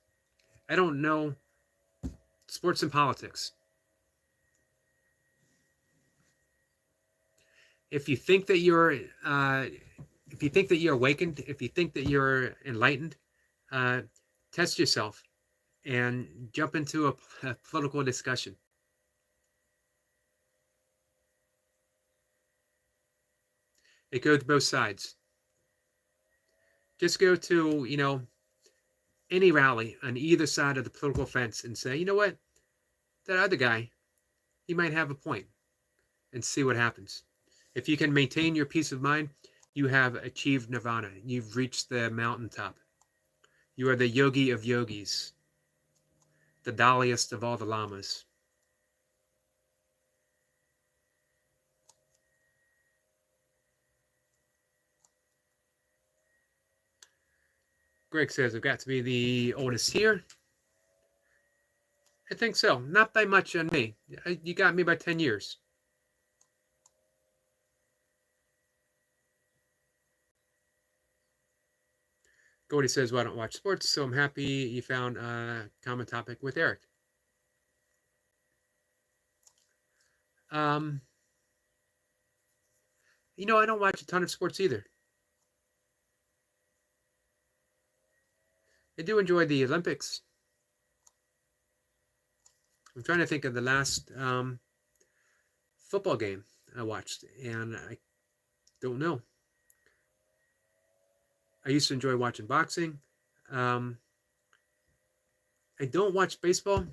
I don't know sports and politics. If you think that you're awakened, if you think that you're enlightened, test yourself and jump into a political discussion. It goes both sides. Just go to, any rally on either side of the political fence and say, you know what, that other guy, he might have a point, and see what happens. If you can maintain your peace of mind, you have achieved nirvana. You've reached the mountaintop. You are the yogi of yogis, the Dalaiest of all the lamas. Greg says, I've got to be the oldest here. I think so. Not by much on me. You got me by 10 years. Gordy says, well, I don't watch sports, so I'm happy you found a common topic with Eric. I don't watch a ton of sports either. I do enjoy the Olympics. I'm trying to think of the last football game I watched, and I don't know. I used to enjoy watching boxing. I don't watch baseball,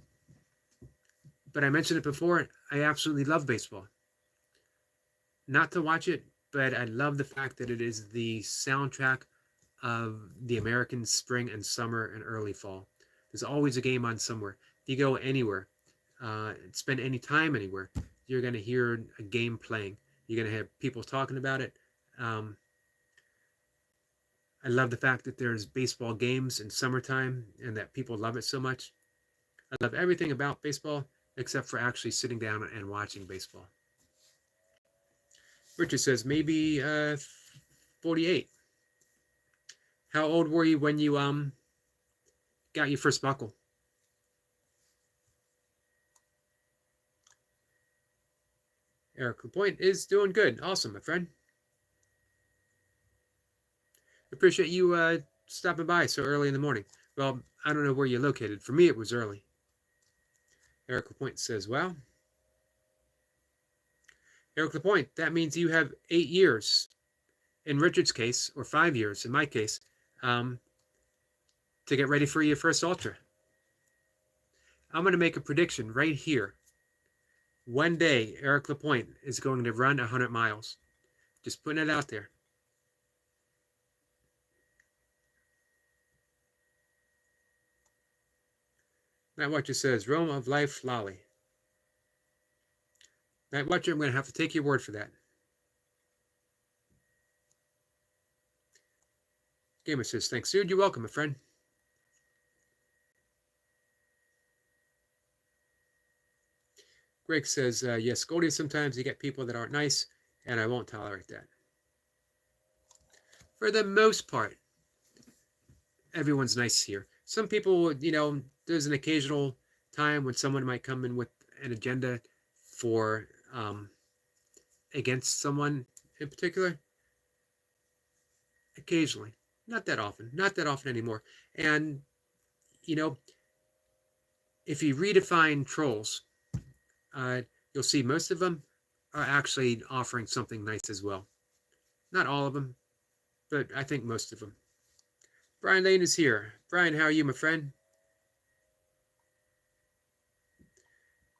but I mentioned it before. I absolutely love baseball. Not to watch it, but I love the fact that it is the soundtrack of the American spring and summer and early fall. There's always a game on somewhere. If you go anywhere, spend any time anywhere, you're going to hear a game playing. You're going to have people talking about it. I love the fact that there's baseball games in summertime and that people love it so much. I love everything about baseball, except for actually sitting down and watching baseball. Richard says maybe 48. How old were you when you got your first buckle? Eric LaPointe is doing good. Awesome, my friend. Appreciate you stopping by so early in the morning. Well, I don't know where you're located. For me, it was early. Eric LaPointe says, well, Eric LaPointe, that means you have 8 years in Richard's case, or 5 years in my case, to get ready for your first ultra. I'm going to make a prediction right here. One day, Eric LaPointe is going to run 100 miles. Just putting it out there. Night Watcher says, Realm of Life Lolly. Night Watcher, I'm going to have to take your word for that. Gamer says, thanks, dude. You're welcome, my friend. Greg says, yes, Goldie, sometimes you get people that aren't nice, and I won't tolerate that. For the most part, everyone's nice here. Some people, there's an occasional time when someone might come in with an agenda for against someone in particular. Occasionally. Not that often. Not that often anymore. And, if you redefine trolls, you'll see most of them are actually offering something nice as well. Not all of them, but I think most of them. Brian Lane is here. Brian, how are you, my friend?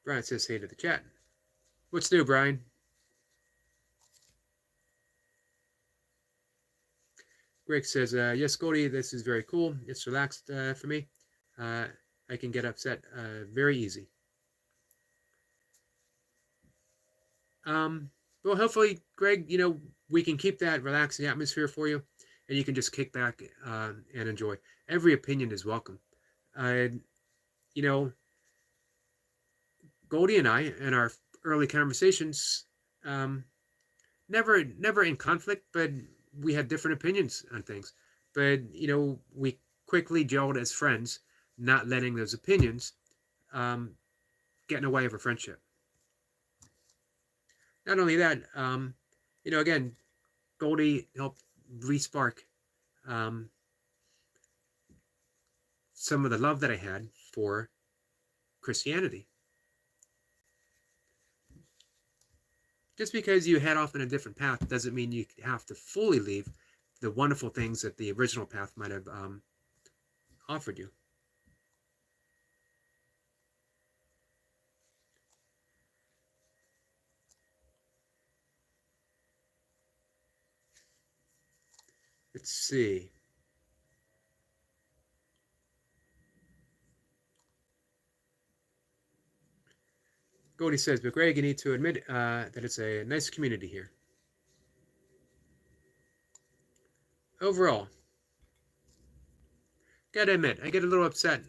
Brian says hey to the chat. What's new, Brian? Greg says, yes, Goldie, this is very cool. It's relaxed for me. I can get upset very easy. Well, hopefully, Greg, we can keep that relaxing atmosphere for you, and you can just kick back and enjoy. Every opinion is welcome. Goldie and I, in our early conversations, never in conflict, but we had different opinions on things. But, we quickly gelled as friends, not letting those opinions get in the way of a friendship. Not only that, again, Goldie helped re-spark some of the love that I had for Christianity. Just because you head off in a different path doesn't mean you have to fully leave the wonderful things that the original path might have offered you. Let's see. Goldie says, but Greg, you need to admit that it's a nice community here. Overall, gotta admit, I get a little upset.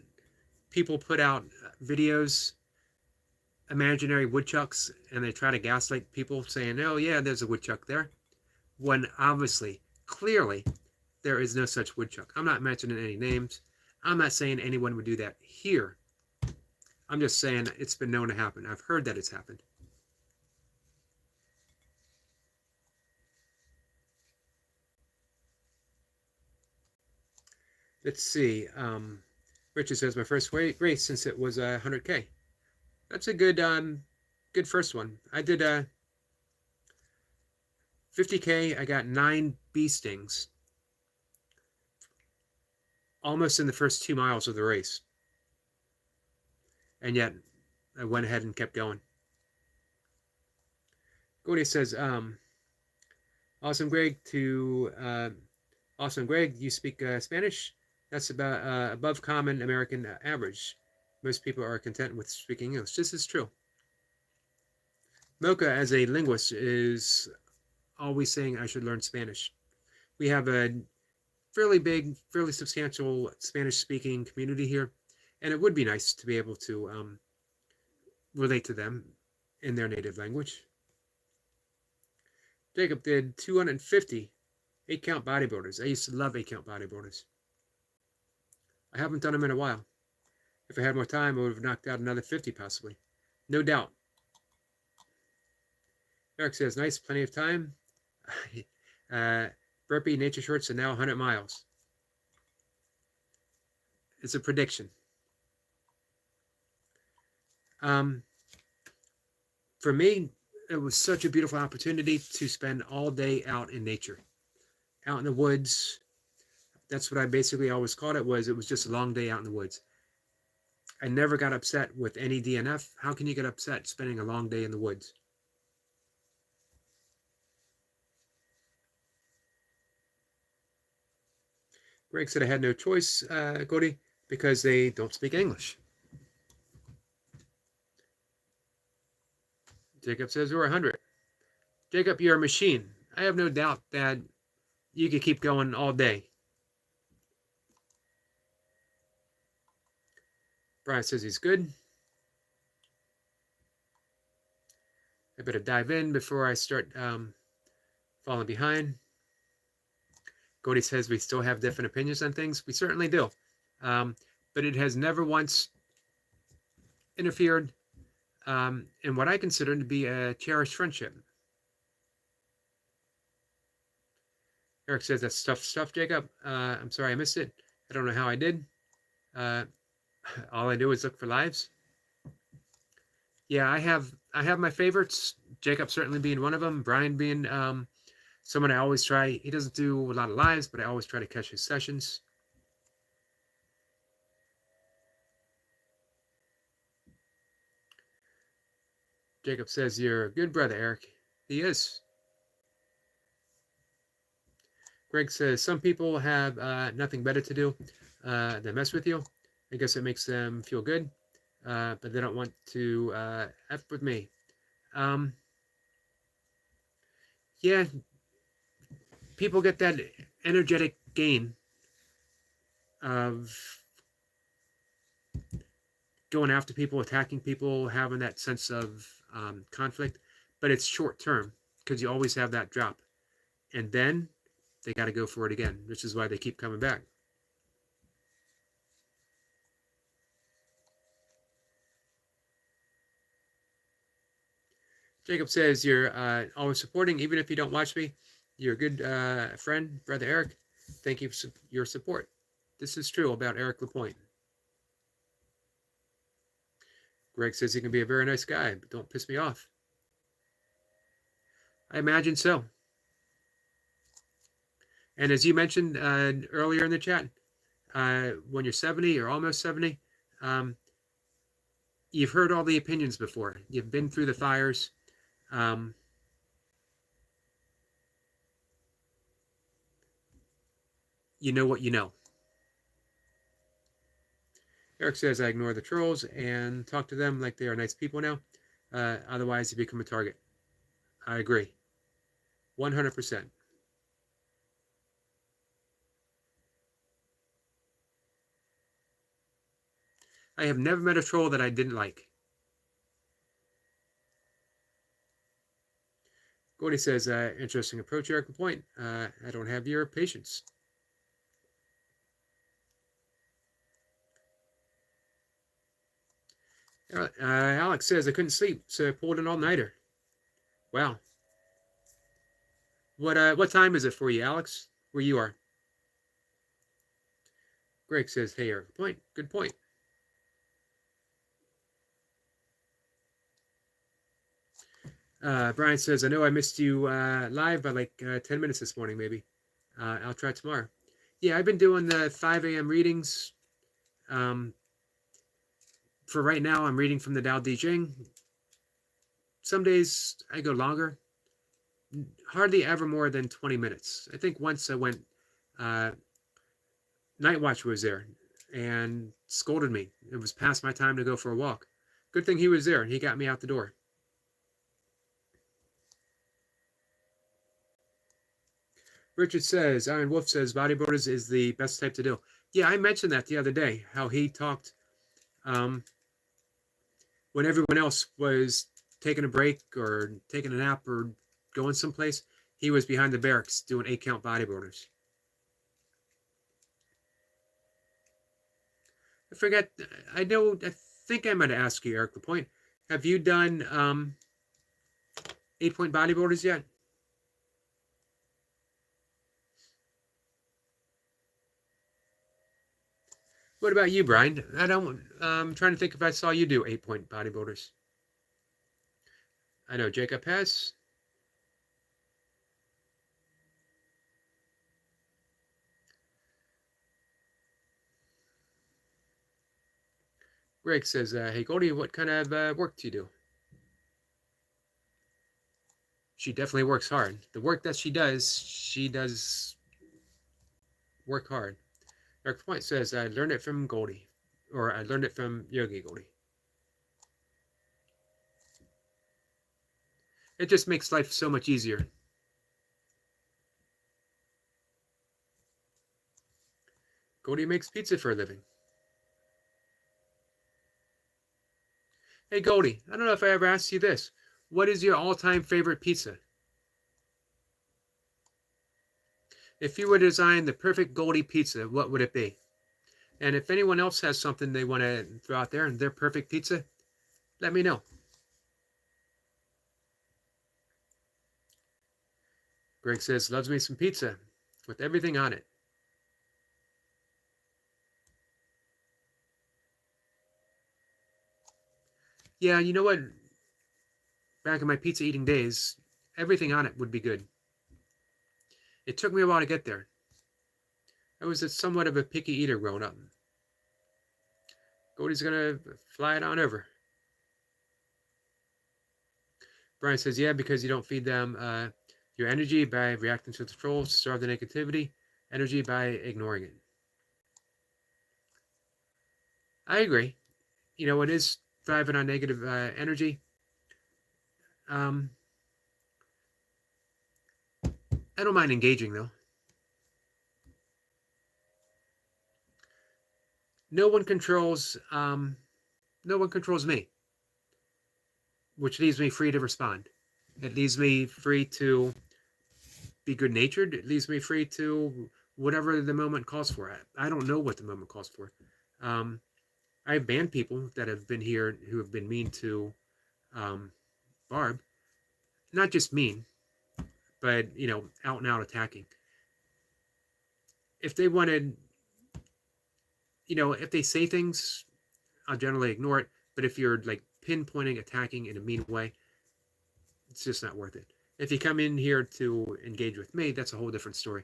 People put out videos, imaginary woodchucks, and they try to gaslight people saying, oh yeah, there's a woodchuck there. When obviously, clearly, there is no such woodchuck. I'm not mentioning any names. I'm not saying anyone would do that here. I'm just saying it's been known to happen. I've heard that it's happened. Let's see. Richard says, my first race since it was 100K. That's a good first one. I did 50K. I got 9 bee stings almost in the first 2 miles of the race. And yet, I went ahead and kept going. Goldie says, awesome, Greg, awesome, Greg, you speak Spanish? That's about above common American average. Most people are content with speaking English. This is true. Mocha, as a linguist, is always saying I should learn Spanish. We have a fairly big, fairly substantial Spanish-speaking community here, and it would be nice to be able to relate to them in their native language. Jacob did 250 8-count bodybuilders. I used to love 8-count bodybuilders. I haven't done them in a while. If I had more time, I would have knocked out another 50 possibly. No doubt. Eric says, nice, plenty of time. Burpee nature shorts are now 100 miles. It's a prediction. For me, it was such a beautiful opportunity to spend all day out in nature, out in the woods. That's what I basically always called it. Was just a long day out in the woods. I never got upset with any DNF. How can you get upset spending a long day in the woods? Greg said I had no choice, Cody, because they don't speak English. Jacob says we're 100. Jacob, you're a machine. I have no doubt that you could keep going all day. Brian says he's good. I better dive in before I start falling behind. Cody says we still have different opinions on things. We certainly do. But it has never once interfered in what I consider to be a cherished friendship. Eric says that's tough stuff, Jacob. I'm sorry I missed it. I don't know how I did. All I do is look for lives. Yeah, I have my favorites. Jacob certainly being one of them. Brian being someone I always try. He doesn't do a lot of lives, but I always try to catch his sessions. Jacob says you're a good brother, Eric. He is. Greg says some people have nothing better to do than mess with you. I guess it makes them feel good, but they don't want to F with me. Yeah, people get that energetic gain of going after people, attacking people, having that sense of conflict, but it's short term because you always have that drop. And then they got to go for it again, which is why they keep coming back. Jacob says you're always supporting, even if you don't watch me. You're a good friend, Brother Eric. Thank you for your support. This is true about Eric Lapointe. Greg says he can be a very nice guy, but don't piss me off. I imagine so. And as you mentioned earlier in the chat, when you're 70 or almost 70, you've heard all the opinions before. You've been through the fires. You know what you know. Eric says I ignore the trolls and talk to them like they are nice people now. Otherwise, you become a target. I agree. 100%. I have never met a troll that I didn't like. Gordy says, interesting approach, Eric Lapointe. I don't have your patience. Alex says, I couldn't sleep, so I pulled an all-nighter. Wow. What time is it for you, Alex, where you are? Greg says, hey, Eric Lapointe, good point. Brian says, I know I missed you live by like 10 minutes this morning, maybe. I'll try tomorrow. Yeah, I've been doing the 5 a.m. readings. For right now, I'm reading from the Tao Te Ching. Some days I go longer. Hardly ever more than 20 minutes. I think once I went, Night Watch was there and scolded me. It was past my time to go for a walk. Good thing he was there and he got me out the door. Richard says, Iron Wolf says, bodybuilders is the best type to do. Yeah, I mentioned that the other day, how he talked when when everyone else was taking a break or taking a nap or going someplace, he was behind the barracks doing 8-count bodybuilders. I forget. I think I might have asked you, Eric Lapointe. Have you done 8-point bodybuilders yet? What about you, Brian? I'm trying to think if I saw you do 8-point bodybuilders. I know Jacob has. Greg says, hey, Goldie, what kind of work do you do? She definitely works hard. The work that she does work hard. Eric Point says, I learned it from Goldie, or I learned it from Yogi Goldie. It just makes life so much easier. Goldie makes pizza for a living. Hey, Goldie, I don't know if I ever asked you this. What is your all-time favorite pizza? If you were to design the perfect Goldie pizza, what would it be? And if anyone else has something they want to throw out there and their perfect pizza, let me know. Greg says, loves me some pizza with everything on it. Yeah, you know what? Back in my pizza eating days, everything on it would be good. It took me a while to get there. I was somewhat of a picky eater growing up. Goldie's gonna fly it on over. Brian says, yeah, because you don't feed them your energy by reacting to the trolls, starve the negativity, energy by ignoring it. I agree. You know, it is thriving on negative energy. I don't mind engaging though. No one controls me, which leaves me free to respond. It leaves me free to be good natured. It leaves me free to whatever the moment calls for. I don't know what the moment calls for. I have banned people that have been here who have been mean to Barb. Not just mean, but out and out attacking. If they wanted, if they say things, I'll generally ignore it. But if you're like pinpointing, attacking in a mean way, it's just not worth it. If you come in here to engage with me, that's a whole different story.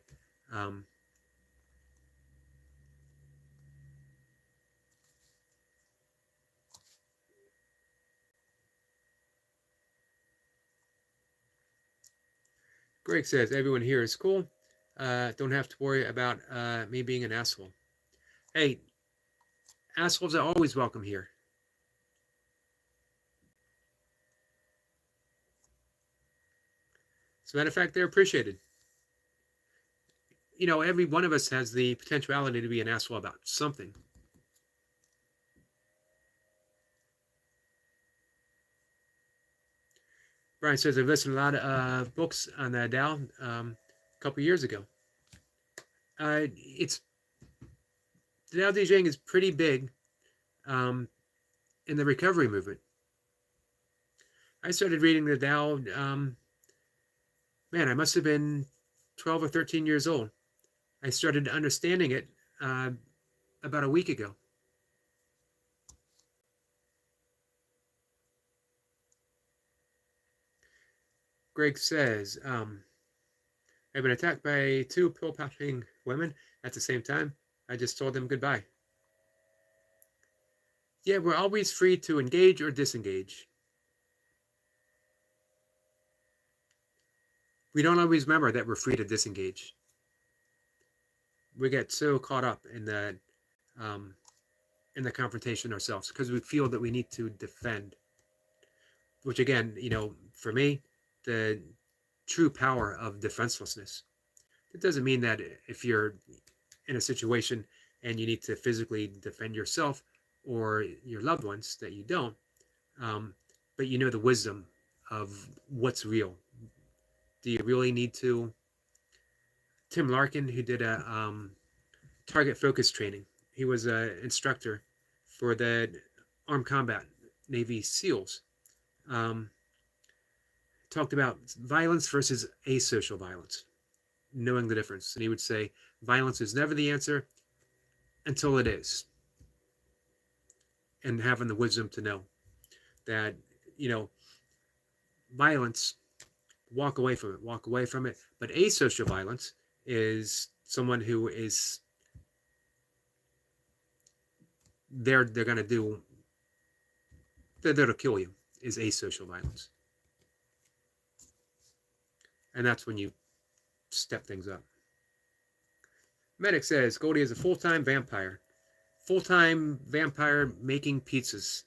Greg says, everyone here is cool. Don't have to worry about me being an asshole. Hey, assholes are always welcome here. As a matter of fact, they're appreciated. Every one of us has the potentiality to be an asshole about something. Brian says, I've listened to a lot of books on the Tao a couple years ago. The Tao Te Ching is pretty big in the recovery movement. I started reading the Tao, I must have been 12 or 13 years old. I started understanding it about a week ago. Greg says, I've been attacked by 2 pill-popping women at the same time. I just told them goodbye. Yeah, we're always free to engage or disengage. We don't always remember that we're free to disengage. We get so caught up in the confrontation ourselves because we feel that we need to defend. Which again, for me, the true power of defenselessness. It doesn't mean that if you're in a situation and you need to physically defend yourself or your loved ones that you don't. but you know the wisdom of what's real. Do you really need to? Tim Larkin, who did a target focus training, he was an instructor for the Armed Combat Navy SEALs. Um, Talked about violence versus asocial violence, knowing the difference. And he would say violence is never the answer until it is, and having the wisdom to know that, you know, violence, walk away from it, walk away from it. But asocial violence is someone who is they're going to do, they're there to kill you, is asocial violence. And that's when you step things up. Medic says Goldie is a full-time vampire. Full-time vampire making pizzas.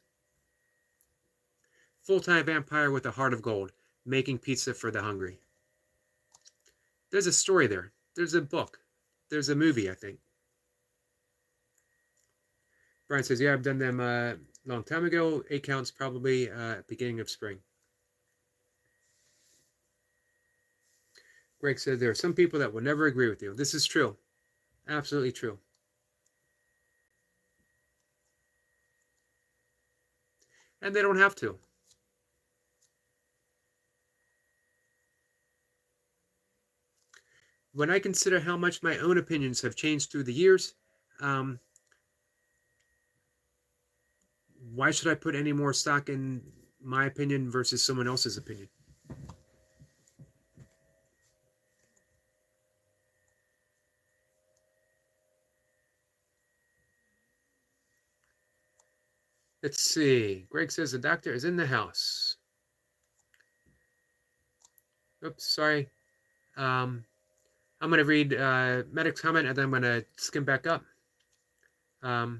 Full-time vampire with a heart of gold, making pizza for the hungry. There's a story there. There's a book. There's a movie, I think. Brian says, yeah, I've done them a long time ago. 8 counts probably beginning of spring. Greg said, there are some people that will never agree with you. This is true. Absolutely true. And they don't have to. When I consider how much my own opinions have changed through the years, why should I put any more stock in my opinion versus someone else's opinion? Let's see. Greg says the doctor is in the house. Oops, sorry. I'm going to read Medic's comment, and then I'm going to skim back up and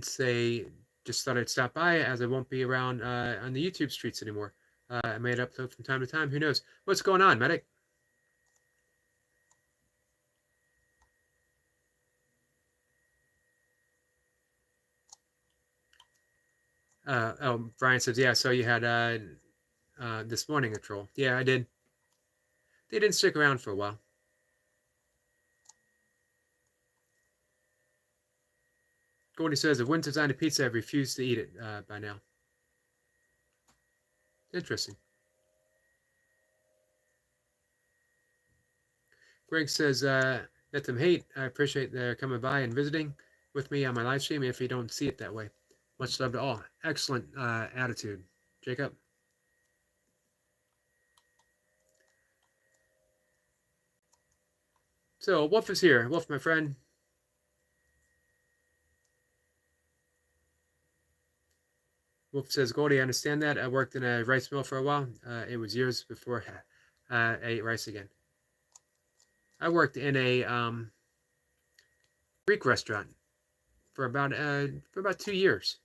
say, just thought I'd stop by as I won't be around on the YouTube streets anymore. I may upload from time to time. Who knows? What's going on, Medic? Oh, Brian says, yeah, so you had this morning a troll. Yeah, I did. They didn't stick around for a while. Gordy says, if Wynn designed a pizza, I've refused to eat it by now. Interesting. Greg says, let them hate. I appreciate their coming by and visiting with me on my live stream if you don't see it that way. Much love to all. Excellent attitude. Jacob? So, Wolf is here. Wolf, my friend. Wolf says, Goldie, I understand that. I worked in a rice mill for a while. It was years before I ate rice again. I worked in a Greek restaurant for about 2 years.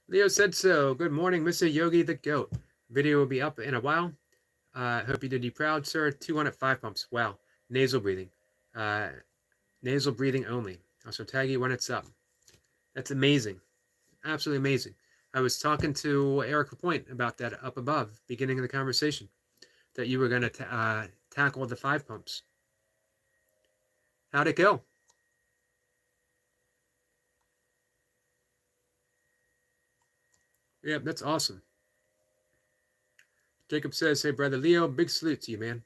Leo said so. Good morning, Mr. Yogi the Goat. Video will be up in a while. Hope you did you proud, sir. 205 pumps. Wow. Nasal breathing. Nasal breathing only. Also tag you when it's up. That's amazing. Absolutely amazing. I was talking to Eric Lapointe about that up above, beginning of the conversation, that you were going to tackle the 5 pumps. How'd it go? Yeah, that's awesome. Jacob says, hey, brother Leo, big salute to you, man.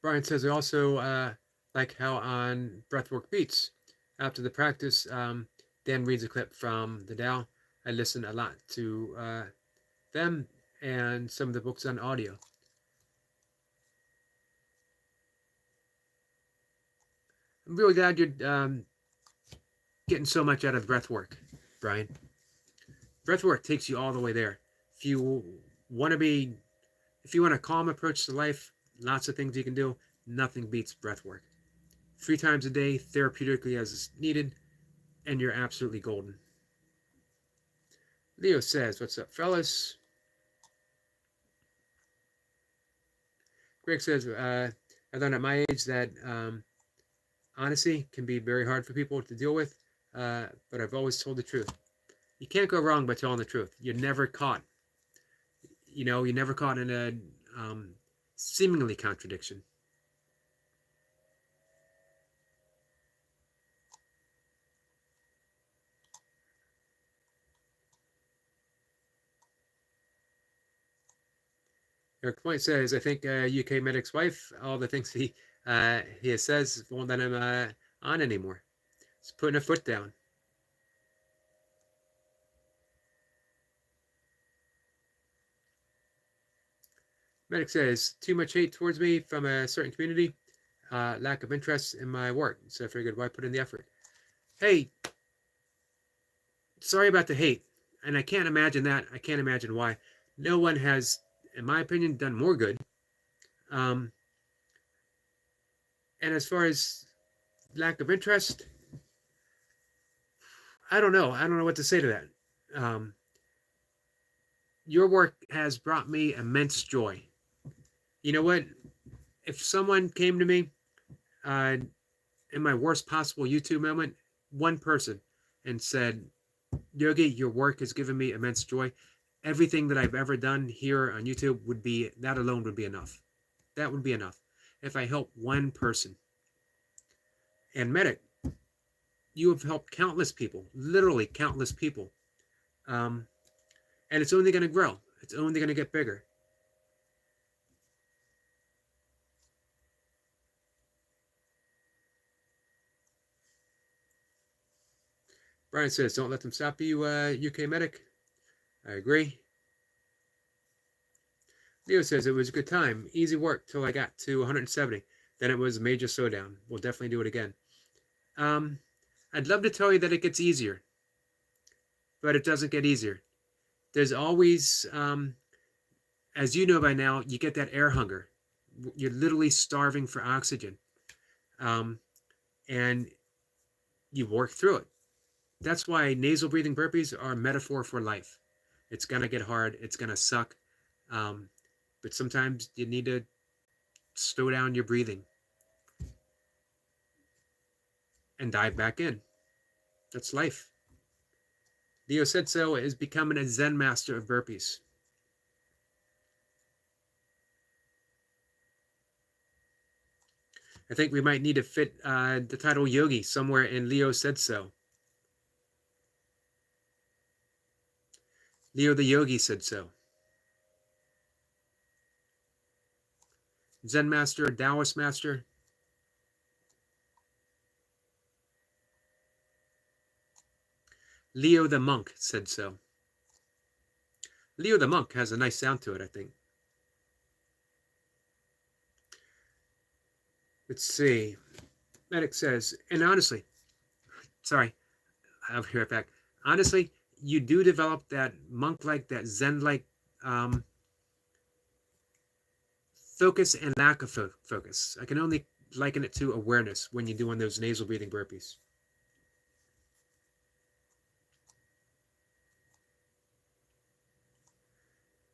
Brian says, I also like how on Breathwork Beats, after the practice, Dan reads a clip from the Tao. I listen a lot to them and some of the books on audio. I'm really glad you're getting so much out of breathwork, Brian. Breathwork takes you all the way there. If you want a calm approach to life, lots of things you can do. Nothing beats breathwork. 3 times a day, therapeutically as needed, and you're absolutely golden. Leo says, what's up, fellas? Rick says, I learned at my age that honesty can be very hard for people to deal with, but I've always told the truth. You can't go wrong by telling the truth. You're never caught. You're never caught in a seemingly contradiction. Eric Point says, I think UK medic's wife, all the things he says won't let him on anymore. He's putting a foot down. Medic says, too much hate towards me from a certain community, lack of interest in my work. So I figured, why put in the effort? Hey, sorry about the hate. And I can't imagine that. I can't imagine why. No one has, in my opinion, done more good. And as far as lack of interest, I don't know. I don't know what to say to that. Your work has brought me immense joy. You know what? If someone came to me in my worst possible YouTube moment, one person, and said, Yogi, your work has given me immense joy. Everything that I've ever done here on YouTube that alone would be enough. That would be enough. If I help one person. And Medic, you have helped countless people, literally countless people. And it's only going to grow. It's only going to get bigger. Brian says, don't let them stop you, UK Medic. I agree. Leo says, it was a good time. Easy work till I got to 170. Then it was a major slowdown. We'll definitely do it again. I'd love to tell you that it gets easier, but it doesn't get easier. There's always, as you know by now, you get that air hunger. You're literally starving for oxygen. And you work through it. That's why nasal breathing burpees are a metaphor for life. It's going to get hard. It's going to suck. But sometimes you need to slow down your breathing and dive back in. That's life. Leo said so is becoming a Zen master of burpees. I think we might need to fit the title Yogi somewhere in Leo said so. Leo the Yogi said so. Zen master, Taoist master. Leo the monk said so. Leo the monk has a nice sound to it, I think. Let's see. Medic says, and honestly, sorry, I'll be right back. Honestly, you do develop that monk-like, that Zen-like focus and lack of focus. I can only liken it to awareness when you're doing those nasal breathing burpees.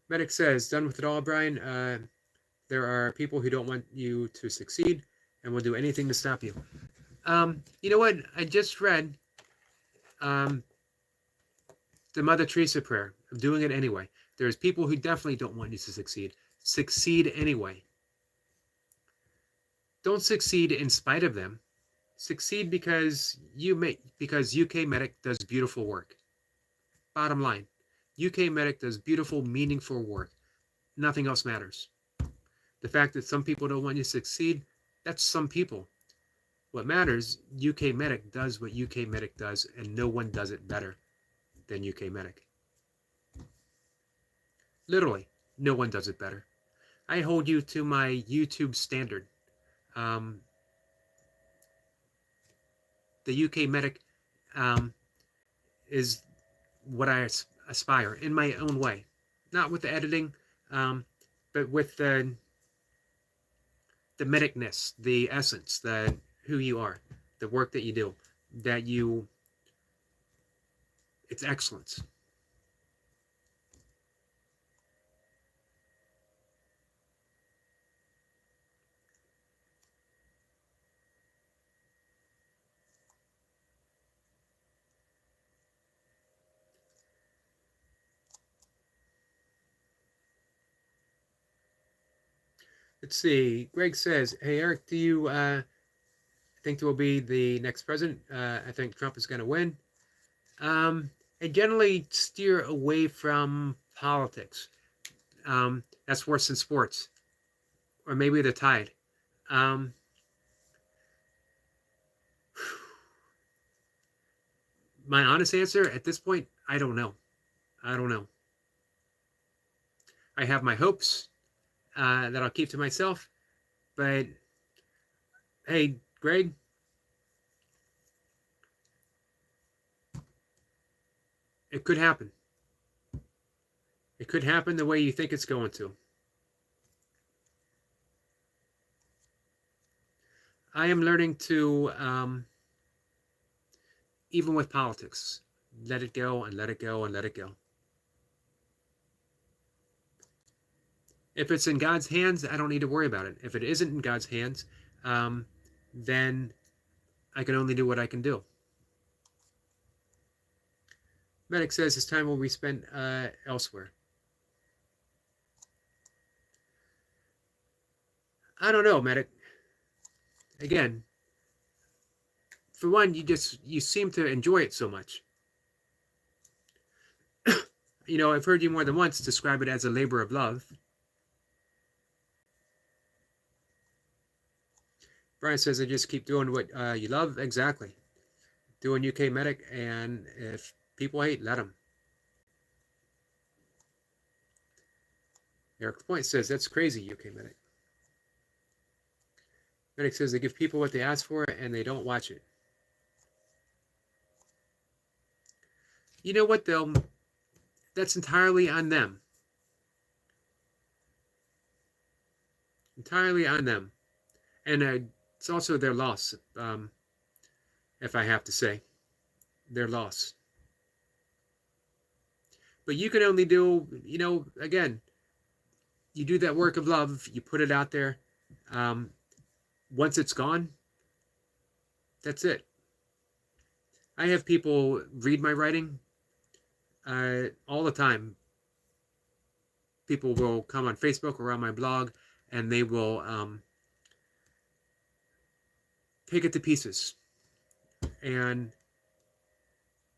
Medic says, done with it all, Brian. There are people who don't want you to succeed and will do anything to stop you. You know what? I just read the Mother Teresa prayer of doing it anyway. There's people who definitely don't want you to succeed. Succeed anyway. Don't succeed in spite of them. Succeed because UK Medic does beautiful work. Bottom line, UK Medic does beautiful, meaningful work. Nothing else matters. The fact that some people don't want you to succeed, that's some people. What matters, UK Medic does what UK Medic does, and no one does it better than UK Medic. Literally, no one does it better. I hold you to my YouTube standard. The UK Medic is what I aspire in my own way. Not with the editing, but with the medicness, the essence, the who you are, the work that you do, it's excellence. Let's see. Greg says, "Hey Eric, do you think there will be the next president? I think Trump is going to win. I generally steer away from politics. That's worse than sports, or maybe they're tied. Um, my honest answer at this point, I don't know. I don't know. I have my hopes that I'll keep to myself, but hey, Greg, it could happen. It could happen the way you think it's going to. I am learning to, even with politics, let it go and let it go and let it go. If it's in God's hands, I don't need to worry about it. If it isn't in God's hands, then I can only do what I can do. Medic says his time will be spent elsewhere. I don't know, Medic. Again, for one, you seem to enjoy it so much. You know, I've heard you more than once describe it as a labor of love. Brian says, I just keep doing what you love. Exactly. Doing UK Medic, and if people hate, let them. Eric Point says, that's crazy, UK Medic. Medic says they give people what they ask for and they don't watch it. You know what, though? That's entirely on them. Entirely on them. And it's also their loss, if I have to say. Their loss. But you can only do, you know, again, you do that work of love, you put it out there. Once it's gone, that's it. I have people read my writing all the time. People will come on Facebook or on my blog, and they will pick it to pieces. And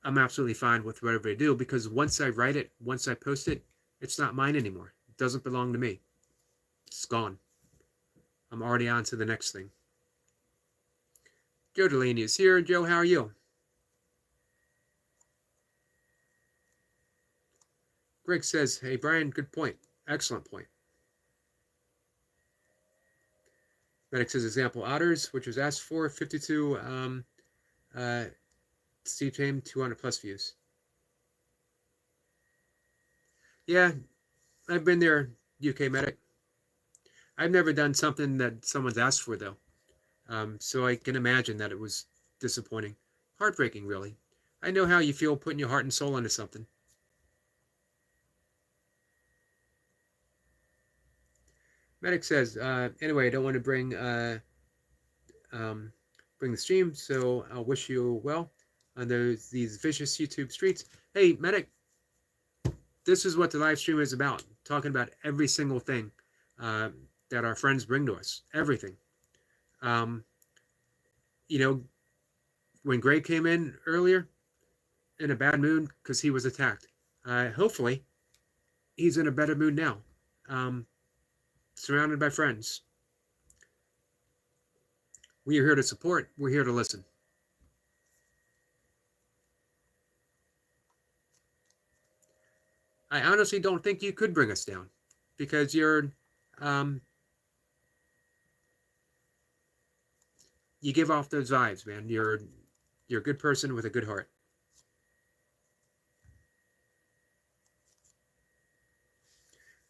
I'm absolutely fine with whatever they do, because once I write it, once I post it, it's not mine anymore. It doesn't belong to me. It's gone. I'm already on to the next thing. Joe Delaney is here. Joe, how are you? Greg says, hey, Brian, good point. Excellent point. Medic says, example, Otters, which was asked for, 52 Steve Tame, 200 plus views. Yeah, I've been there, UK Medic. I've never done something that someone's asked for, though. So I can imagine that it was disappointing. Heartbreaking, really. I know how you feel putting your heart and soul into something. Medic says, anyway, I don't want to bring the stream, so I'll wish you well on these vicious YouTube streets. Hey, Medic, this is what the live stream is about. Talking about every single thing that our friends bring to us. Everything. You know, when Greg came in earlier in a bad mood because he was attacked, hopefully he's in a better mood now. Surrounded by friends. We are here to support. We're here to listen. I honestly don't think you could bring us down, because you're you give off those vibes, man. You're a good person with a good heart.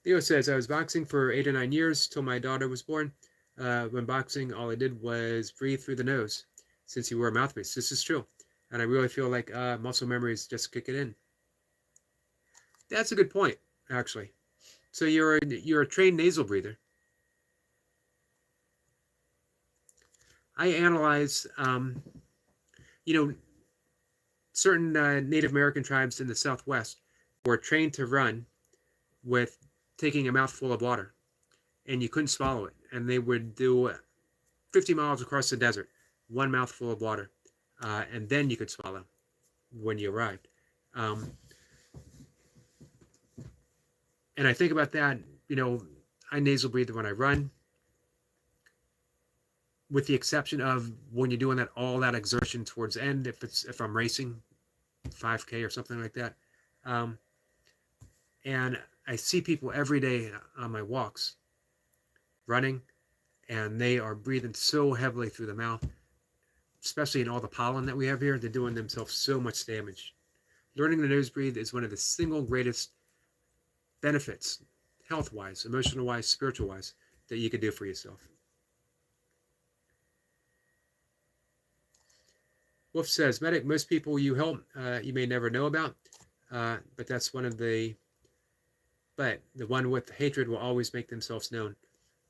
Theo says, I was boxing for 8 or 9 years till my daughter was born. When boxing, all I did was breathe through the nose, since you wore a mouthpiece. This is true. And I really feel like muscle memory is just kicking in. That's a good point, actually. So you're a trained nasal breather. I analyze, you know, certain Native American tribes in the Southwest were trained to run with taking a mouthful of water, and you couldn't swallow it. and they would do 50 miles across the desert, one mouthful of water, and then you could swallow when you arrived. And I think about that, I nasal breathe when I run, with the exception of when you're doing that all that exertion towards the end, if I'm racing 5K or something like that. And I see people every day on my walks running, and they are breathing so heavily through the mouth, especially in all the pollen that we have here. They're doing themselves so much damage. Learning to nose breathe is one of the single greatest benefits, health-wise, emotional-wise, spiritual-wise, that you could do for yourself. Wolf says, Medic, most people you help, you may never know about, but that's but the one with hatred will always make themselves known.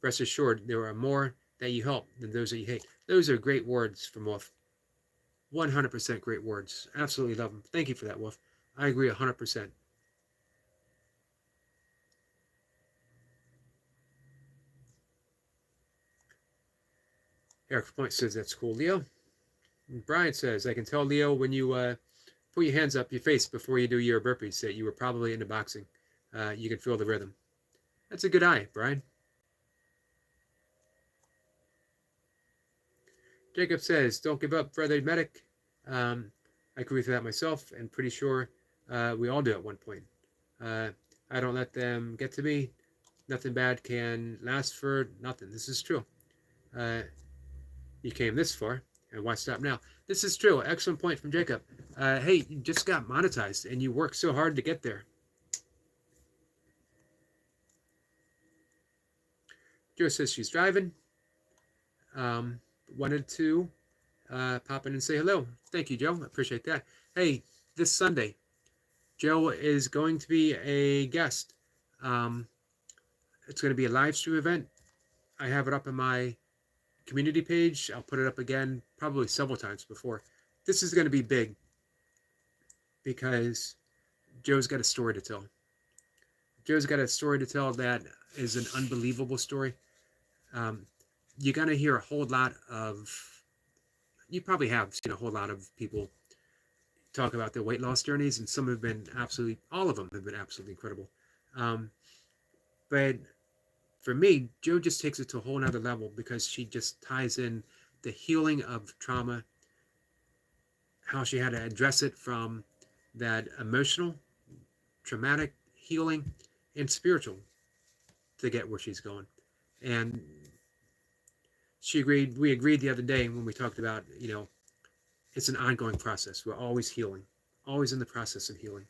Rest assured, there are more that you help than those that you hate. Those are great words from Wolf. 100% great words. Absolutely love them. Thank you for that, Wolf. I agree 100%. Eric Point says, that's cool, Leo. And Brian says, I can tell, Leo, when you put your hands up your face before you do your burpees, that you were probably into boxing. You can feel the rhythm. That's a good eye, Brian. Jacob says, don't give up, brother Medic. I agree with that myself, and pretty sure we all do at one point. I don't let them get to me. Nothing bad can last for nothing. This is true. You came this far, and why stop now? This is true. Excellent point from Jacob. Hey, you just got monetized, and you worked so hard to get there. Joe says she's driving. Wanted to pop in and say hello. Thank you, Joe. I appreciate that. Hey, this Sunday, Joe is going to be a guest. It's going to be a live stream event. I have it up in my community page. I'll put it up again probably several times before. This is going to be big because Joe's got a story to tell. Joe's got a story to tell that is an unbelievable story. You're going to hear a whole lot of, you probably have seen a whole lot of people talk about their weight loss journeys, and some have been all of them have been absolutely incredible. But for me, Joe just takes it to a whole nother level because she just ties in the healing of trauma, how she had to address it from that emotional, traumatic healing, and spiritual to get where she's going. And we agreed the other day when we talked about, it's an ongoing process. We're always healing, always in the process of healing.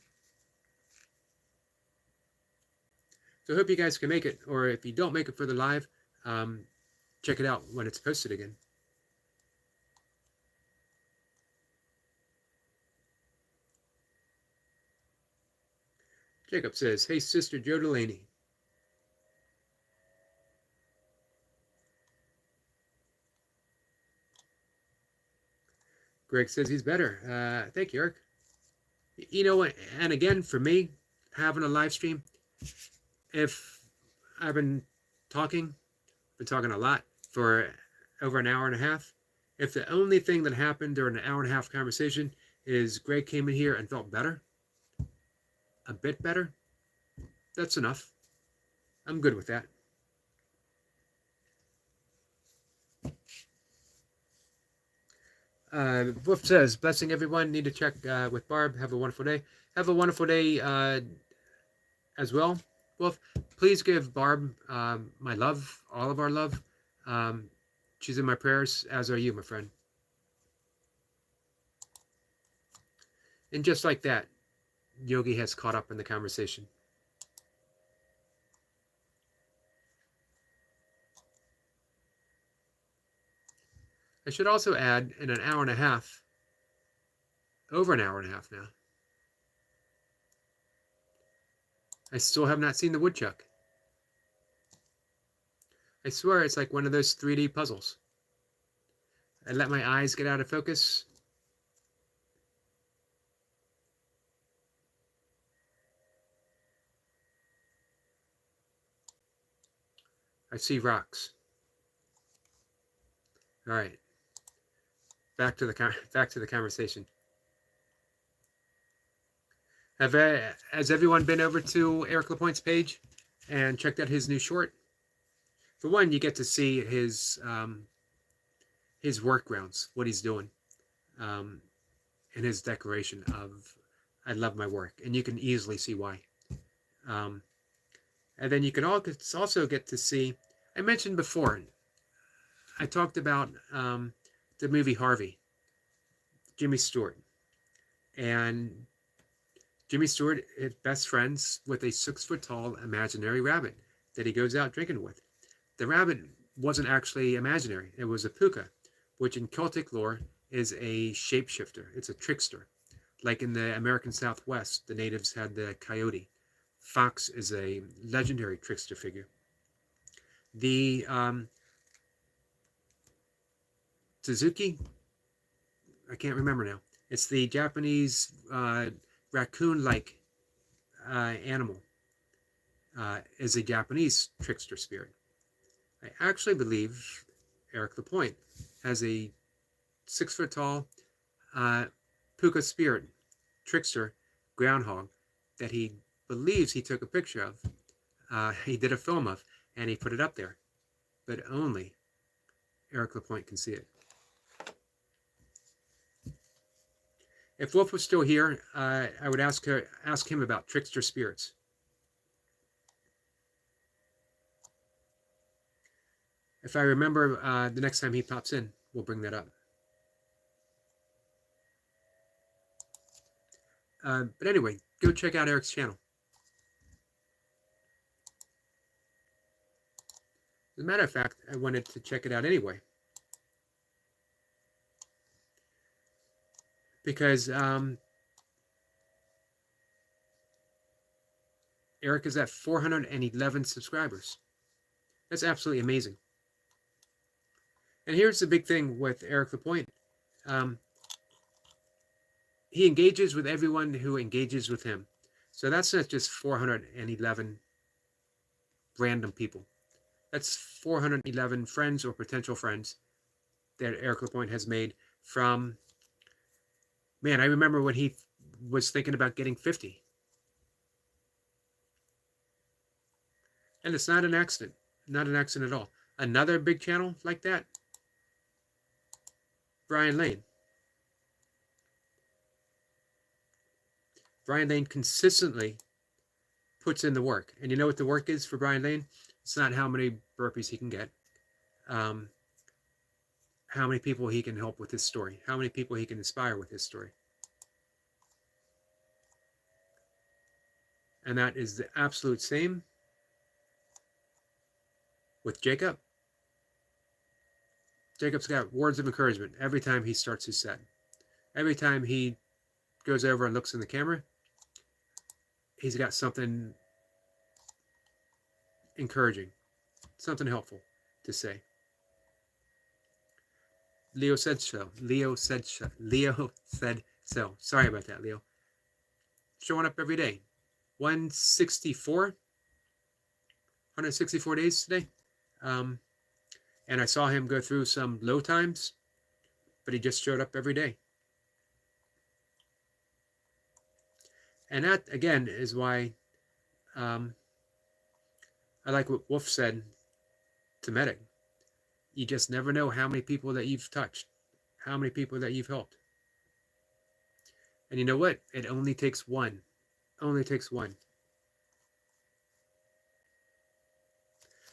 So I hope you guys can make it, or if you don't make it for the live, check it out when it's posted again. Jacob says, hey, Sister Joe Delaney. Greg says he's better. Thank you, Eric. You know what? And again, for me, having a live stream, if I've been talking a lot for over an hour and a half, if the only thing that happened during an hour and a half conversation is Greg came in here and felt better, a bit better, that's enough. I'm good with that. Wolf says, blessing everyone. Need to check with Barb. Have a wonderful day. Have a wonderful day as well. Wolf, please give Barb my love, all of our love. She's in my prayers, as are you, my friend. And just like that, Yogi has caught up in the conversation. I should also add, in an hour and a half, over an hour and a half now, I still have not seen the woodchuck. I swear it's like one of those 3D puzzles. I let my eyes get out of focus. I see rocks. All right, back to the conversation. Has everyone been over to Eric LaPointe's page and checked out his new short? For one, you get to see his work grounds, what he's doing, um, and his declaration of "I love my work," and you can easily see why. Um, and then you can also get to see. I mentioned before. I talked about the movie Harvey, Jimmy Stewart, and Jimmy Stewart is best friends with a 6 foot tall imaginary rabbit that he goes out drinking with. The rabbit wasn't actually imaginary, it was a puka, which in Celtic lore is a shapeshifter, it's a trickster. Like in the American Southwest, the natives had the coyote. Fox is a legendary trickster figure. The Suzuki, I can't remember now. It's the Japanese raccoon-like animal. Is a Japanese trickster spirit. I actually believe Eric LaPointe has a 6 foot tall puka spirit trickster groundhog that he believes he took a picture of. He did a film of, and he put it up there. But only Eric LaPointe can see it. If Wolf was still here, I would ask him about trickster spirits. If I remember the next time he pops in, we'll bring that up. But anyway, go check out Eric's channel. As a matter of fact, I wanted to check it out anyway. Because Eric is at 411 subscribers. That's absolutely amazing. And here's the big thing with Eric LaPointe. He engages with everyone who engages with him. So that's not just 411 random people. That's 411 friends or potential friends that Eric LaPointe has made from... Man, I remember when he was thinking about getting 50. And it's not an accident. Not an accident at all. Another big channel like that, Brian Lane. Brian Lane consistently puts in the work. And you know what the work is for Brian Lane? It's not how many burpees he can get. How many people he can help with his story. How many people he can inspire with his story. And that is the absolute same with Jacob. Jacob's got words of encouragement every time he starts his set. Every time he goes over and looks in the camera, he's got something encouraging, something helpful to say. Leo said so. Leo said so. Leo said so. Sorry about that, Leo. Showing up every day. 164 days today. And I saw him go through some low times, but he just showed up every day. And that, again, is why I like what Wolf said to Medic. You just never know how many people that you've touched, how many people that you've helped. And you know what? It only takes one. Only takes one.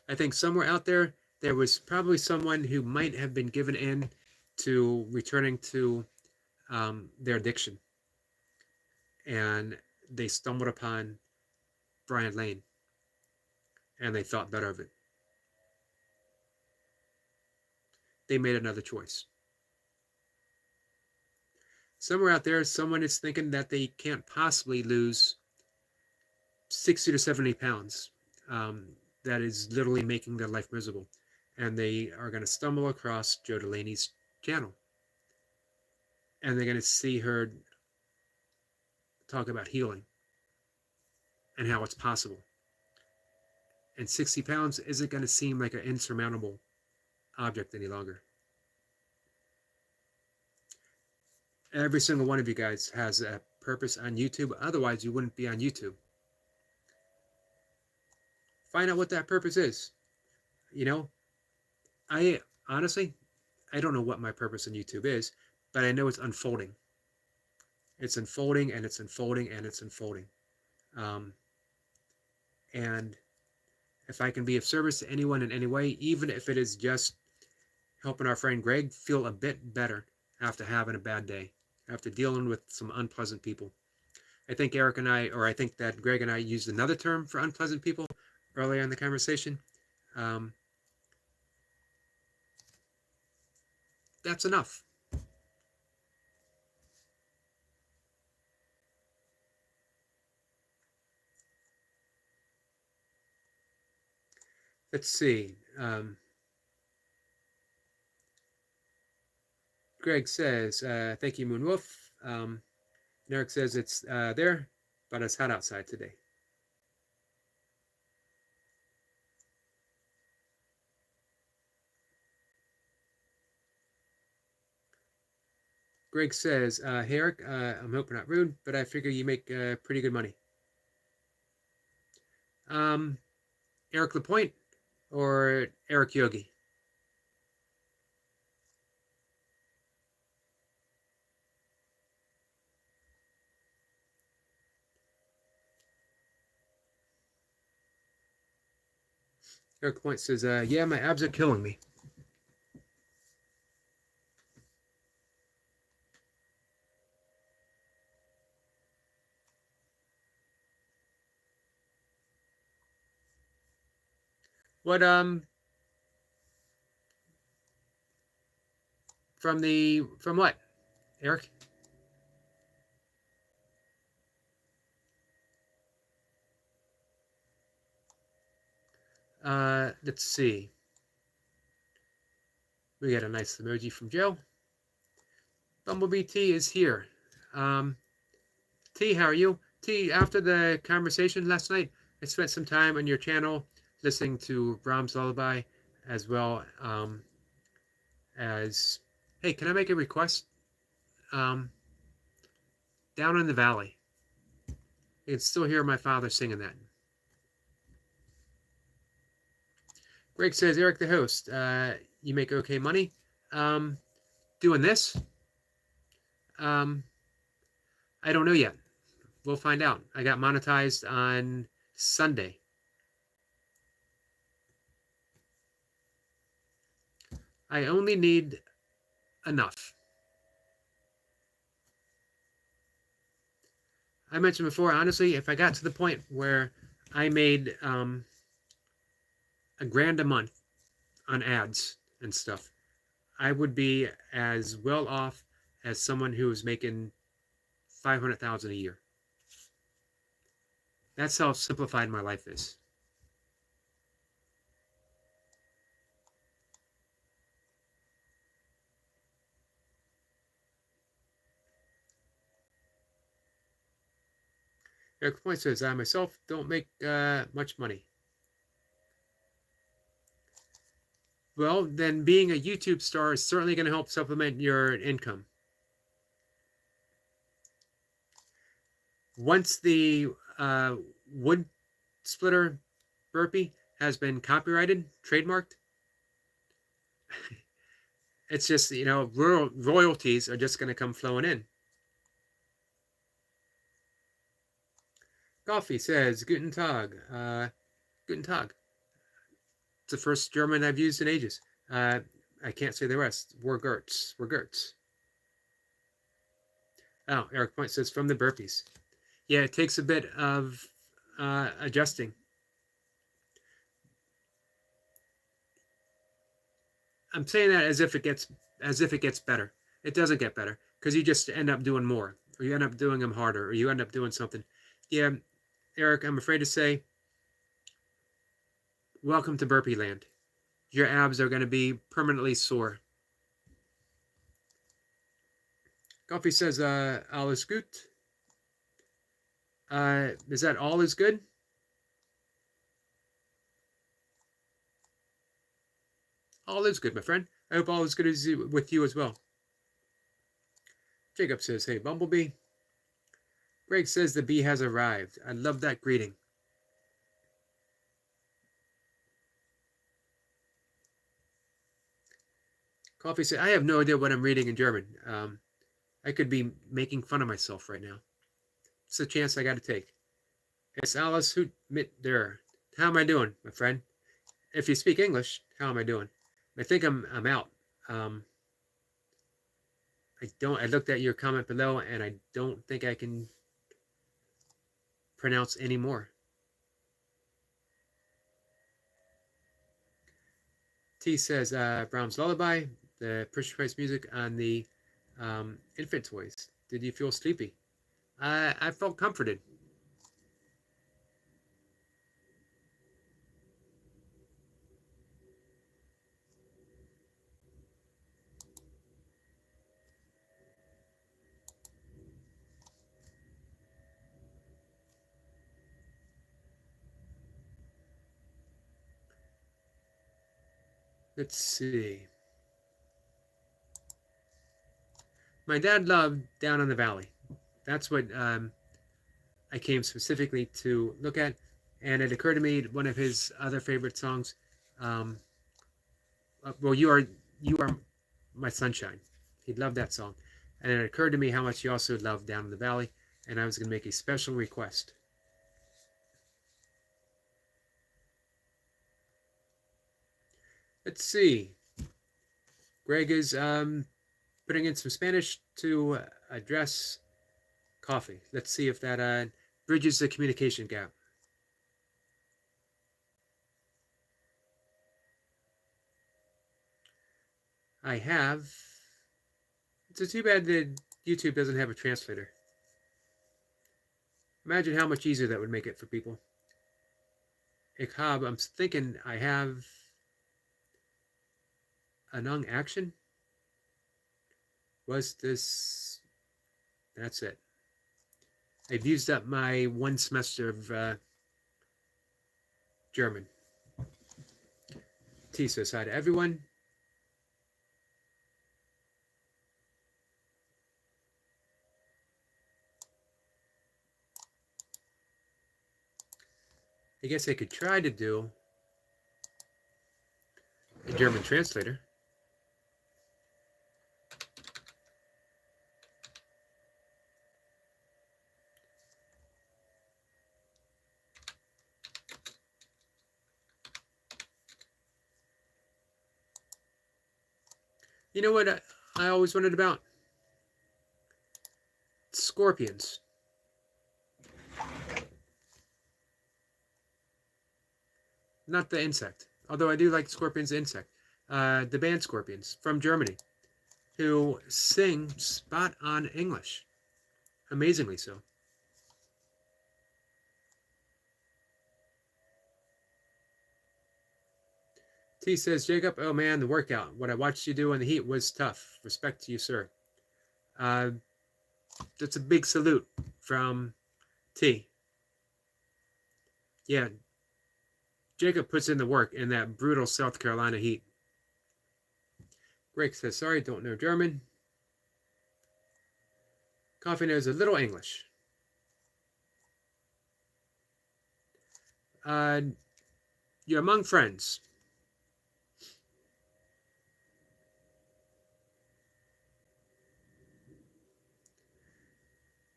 I think somewhere out there, there was probably someone who might have been given in to returning to their addiction. And they stumbled upon Brian Lane. And they thought better of it. They made another choice. Somewhere out there, someone is thinking that they can't possibly lose 60 to 70 pounds. That is literally making their life miserable. And they are going to stumble across Joe Delaney's channel. And they're going to see her talk about healing and how it's possible. And 60 pounds isn't going to seem like an insurmountable object any longer. Every single one of you guys has a purpose on YouTube. Otherwise, you wouldn't be on YouTube. Find out what that purpose is. You know, I honestly, I don't know what my purpose on YouTube is, but I know it's unfolding. It's unfolding and it's unfolding and it's unfolding. And if I can be of service to anyone in any way, even if it is just helping our friend Greg feel a bit better after having a bad day, after dealing with some unpleasant people. I think Eric and I, or I think that Greg and I used another term for unpleasant people earlier in the conversation. That's enough. Let's see. Greg says, thank you, Moonwolf. Eric says it's there, but it's hot outside today. Greg says, hey Eric, I'm hoping not rude, but I figure you make pretty good money. Eric Lapointe or Eric Yogi? Eric Lapointe says, yeah, my abs are killing me. What from what, Eric? Let's see. We got a nice emoji from Joe. Bumblebee T is here. T, how are you? T, after the conversation last night, I spent some time on your channel listening to Brahms Lullaby, as well as, hey, can I make a request? Down in the valley. You can still hear my father singing that. Greg says, Eric the host, you make okay money. Doing this? I don't know yet. We'll find out. I got monetized on Sunday. I only need enough. I mentioned before, honestly, if I got to the point where I made $1,000 a month on ads and stuff, I would be as well off as someone who is making $500,000 a year. That's how simplified my life is. Eric Point says, I myself don't make much money. Well, then being a YouTube star is certainly going to help supplement your income. Once the wood splitter burpee has been copyrighted, trademarked, it's just, you know, royalties are just going to come flowing in. Coffee says, Guten Tag. Guten Tag. It's the first German I've used in ages. I can't say the rest. Wergertz. Oh, Eric Point says, from the burpees. Yeah, it takes a bit of adjusting. I'm saying that as if it gets better. It doesn't get better because you just end up doing more, or you end up doing them harder, or you end up doing something. Yeah, Eric, I'm afraid to say, welcome to Burpee Land. Your abs are going to be permanently sore. Coffee says, all is good. Is that all is good? All is good, my friend. I hope all is good with you as well. Jacob says, hey, Bumblebee. Greg says the bee has arrived. I love that greeting. Coffee said, I have no idea what I'm reading in German. I could be making fun of myself right now. It's a chance I got to take. It's Alice who mit der. How am I doing, my friend? If you speak English, how am I doing? I think I'm out. I looked at your comment below and I don't think I can pronounce any more. T says Brahms Lullaby, the Pusher Price music on the infant toys. Did you feel sleepy? I felt comforted. Let's see. My dad loved Down in the Valley. That's what I came specifically to look at, and it occurred to me one of his other favorite songs. Well, you are my sunshine. He loved that song, and it occurred to me how much he also loved Down in the Valley, and I was going to make a special request. Let's see. Greg is putting in some Spanish to address coffee. Let's see if that bridges the communication gap. I have. It's too bad that YouTube doesn't have a translator. Imagine how much easier that would make it for people. I'm thinking I have Anung action. Was this? That's it. I've used up my one semester of German. T says hi to everyone. I guess I could try to do a German translator. You know what I always wondered about? Scorpions. Not the insect, although I do like Scorpions the insect. The band Scorpions from Germany, who sing spot on English. Amazingly so. T says, Jacob, oh man, the workout. What I watched you do in the heat was tough. Respect to you, sir. That's a big salute from T. Yeah, Jacob puts in the work in that brutal South Carolina heat. Greg says, sorry, don't know German. Coffee knows a little English. You're among friends.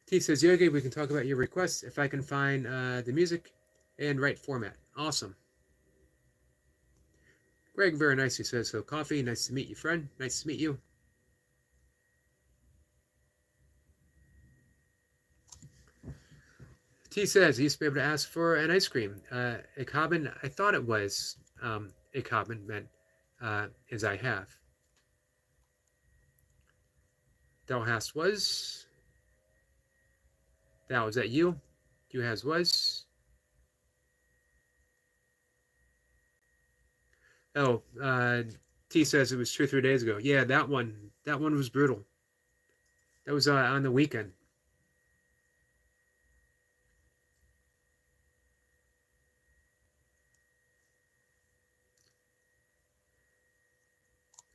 T says, Yogi, we can talk about your requests if I can find the music and right format. Awesome. Greg very nicely says, so coffee, nice to meet you, friend. Nice to meet you. T says, he used to be able to ask for an ice cream. Ich haben, I thought it was ich haben meant as I have. Thou hast was. Thou, is that you? You has was. Oh, T says it was 2 or 3 days ago. Yeah, that one was brutal. That was on the weekend.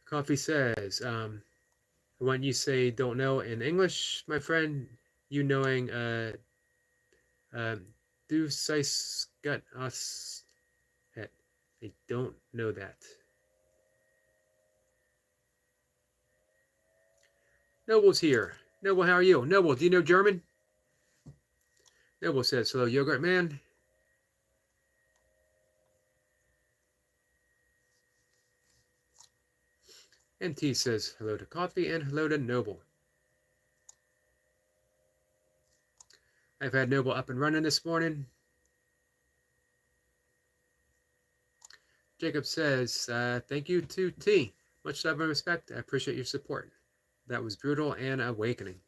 Coffee says, When you say don't know in English, my friend, you knowing du sais got us het. I don't know that. Noble's here. Noble, how are you? Noble, do you know German? Noble says, hello, Yogurt Man. And T says, hello to Coffee and hello to Noble. I've had Noble up and running this morning. Jacob says, thank you to T. Much love and respect. I appreciate your support. That was brutal and awakening.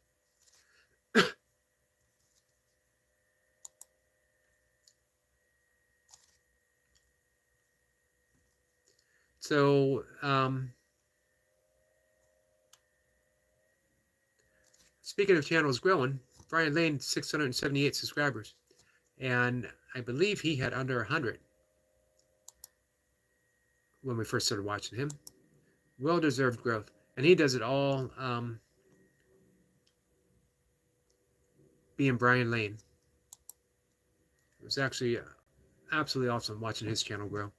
So, speaking of channels growing, Brian Lane, 678 subscribers. And I believe he had under 100 when we first started watching him. Well-deserved growth. And he does it all being Brian Lane. It was actually absolutely awesome watching his channel grow.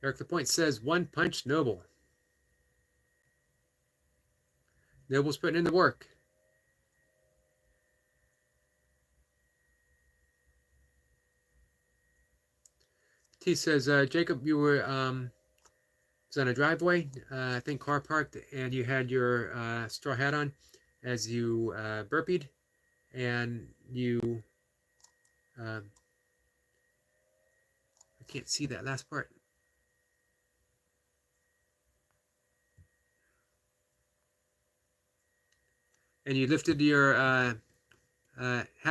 Eric the Point says, one punch Noble. Noble's putting in the work. T says, Jacob, you were was on a driveway, I think car parked, and you had your straw hat on as you burpeed, and you, I can't see that last part. And you lifted your hat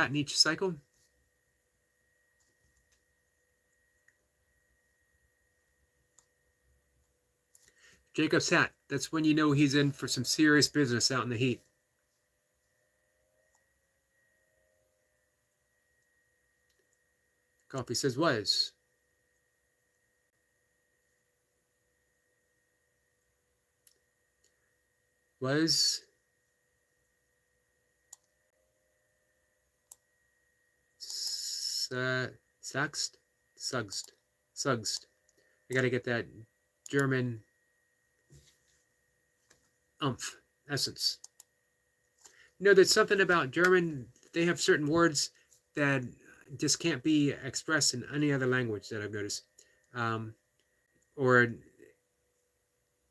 in each cycle. Jacob's hat. That's when you know he's in for some serious business out in the heat. Coffee says was. Was. Suxed. I gotta get that German umph, essence. You know, there's something about German, they have certain words that just can't be expressed in any other language that I've noticed. Or,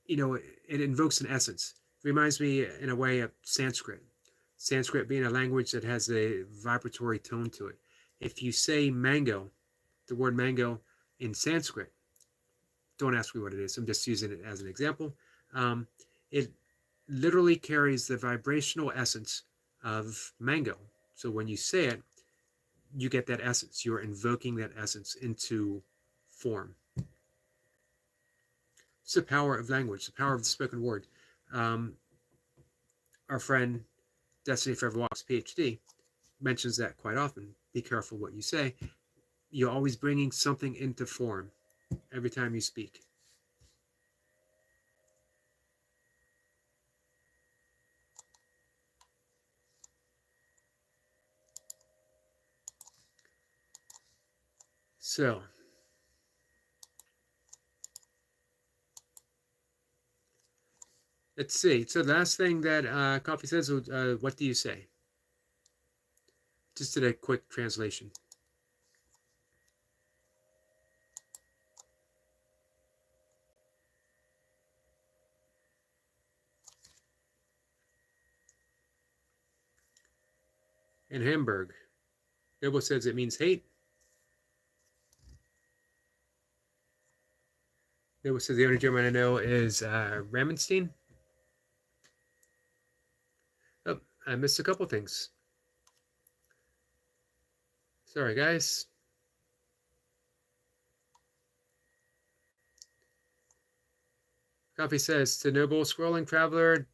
you know, it invokes an essence. It reminds me, in a way, of Sanskrit. Sanskrit being a language that has a vibratory tone to it. If you say mango, the word mango in Sanskrit, don't ask me what it is, I'm just using it as an example. It literally carries the vibrational essence of mango. So when you say it, you get that essence. You're invoking that essence into form. It's the power of language, the power of the spoken word. Our friend Destiny Forever Walks PhD mentions that quite often. Be careful what you say. You're always bringing something into form every time you speak. So, let's see. So the last thing that Coffee says, what do you say? Just did a quick translation. In Hamburg, Noble says it means hate. Noble says the only German I know is Ramenstein. Oh, I missed a couple things. Sorry, guys. Coffee says to Noble Scrolling Traveler,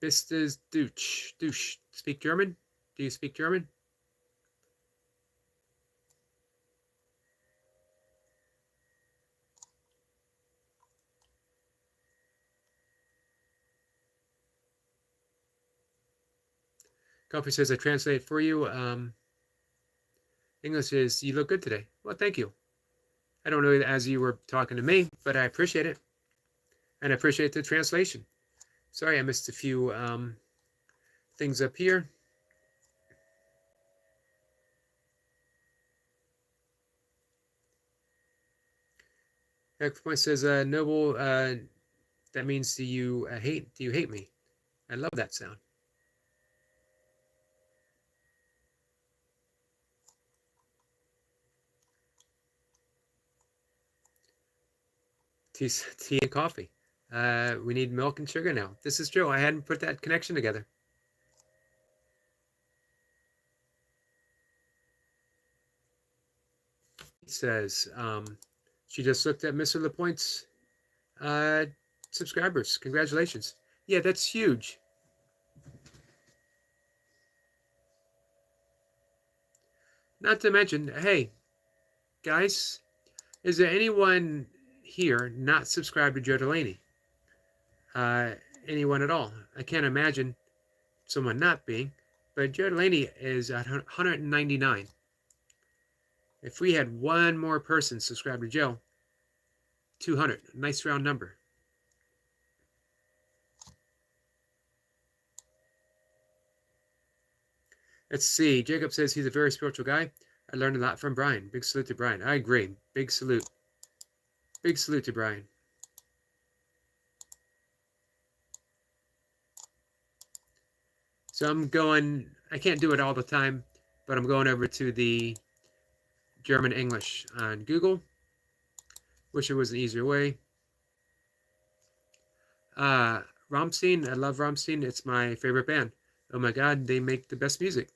bist is douche. Speak German? Do you speak German? Coffee says, I translate for you. English is, you look good today. Well, thank you. I don't know as you were talking to me, but I appreciate it. And I appreciate the translation. Sorry, I missed a few things up here. Next point says, Noble, that means do you hate me? I love that sound. Tea and coffee. We need milk and sugar now. This is true. I hadn't put that connection together. He says, she just looked at Mr. LaPointe's subscribers. Congratulations. Yeah, that's huge. Not to mention, hey, guys, is there anyone here not subscribed to Joe Delaney? Anyone at all? I can't imagine someone not being, but Joe Delaney is at 199. If we had one more person subscribed to Joe, 200. Nice round number. Let's see. Jacob says he's a very spiritual guy. I learned a lot from Brian. Big salute to Brian. I agree. Big salute. Big salute to Brian. So I'm going, I can't do it all the time, but I'm going over to the German English on Google. Wish there was an easier way. Rammstein, I love Rammstein. It's my favorite band. Oh my God, they make the best music.